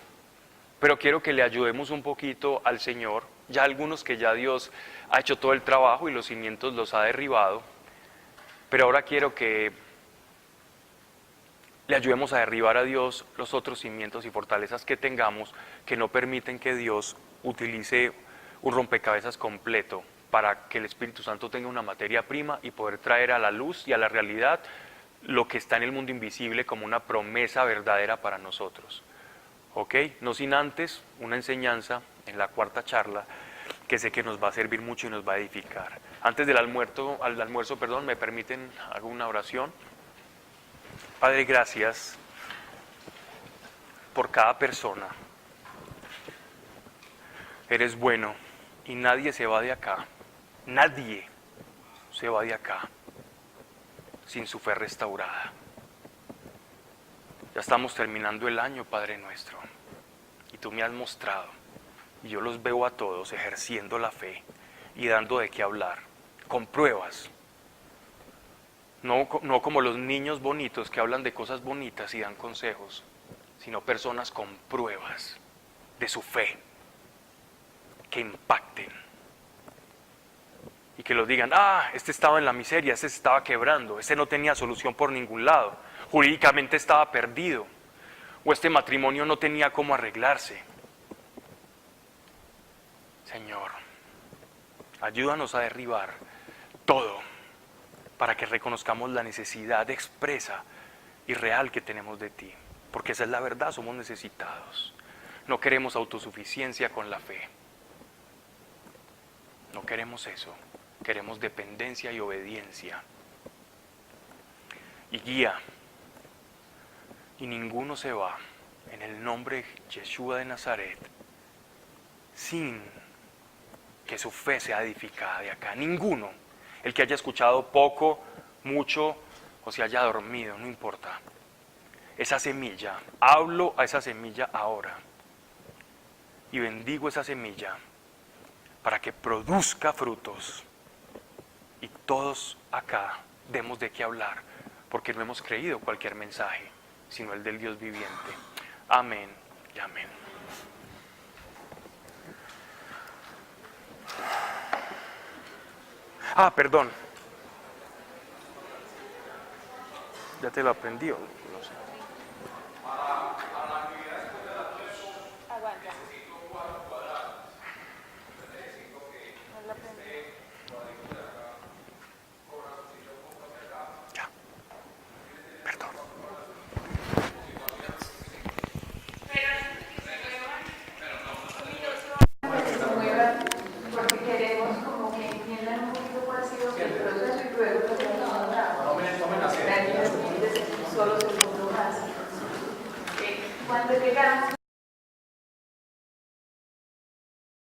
pero quiero que le ayudemos un poquito al Señor. Ya algunos que ya Dios ha hecho todo el trabajo y los cimientos los ha derribado, pero ahora quiero que le ayudemos a derribar a Dios los otros cimientos y fortalezas que tengamos que no permiten que Dios utilice un rompecabezas completo para que el Espíritu Santo tenga una materia prima y poder traer a la luz y a la realidad lo que está en el mundo invisible como una promesa verdadera para nosotros. ¿Ok? No sin antes una enseñanza en la cuarta charla que sé que nos va a servir mucho y nos va a edificar. Antes del almuerzo, ¿me permiten hago una oración? Padre, gracias por cada persona. Eres bueno y nadie se va de acá. Nadie se va de acá sin su fe restaurada. Ya estamos terminando el año, Padre nuestro, y tú me has mostrado, y yo los veo a todos ejerciendo la fe y dando de qué hablar, con pruebas. No como los niños bonitos que hablan de cosas bonitas y dan consejos, sino personas con pruebas de su fe, que impacten. Y que los digan, este estaba en la miseria, este se estaba quebrando, este no tenía solución por ningún lado, jurídicamente estaba perdido, o este matrimonio no tenía cómo arreglarse. Señor, ayúdanos a derribar todo para que reconozcamos la necesidad expresa y real que tenemos de ti, porque esa es la verdad, somos necesitados. No queremos autosuficiencia con la fe, no queremos eso, queremos dependencia y obediencia. Y guía, y ninguno se va en el nombre de Yeshua de Nazaret sin que su fe sea edificada de acá. Ninguno, el que haya escuchado poco, mucho o se haya dormido, no importa. Esa semilla, hablo a esa semilla ahora y bendigo esa semilla para que produzca frutos y todos acá demos de qué hablar, porque no hemos creído cualquier mensaje, sino el del Dios viviente. Amén y amén. Perdón. ¿Ya te lo aprendí o no sé? Aguanta. No lo aprendí.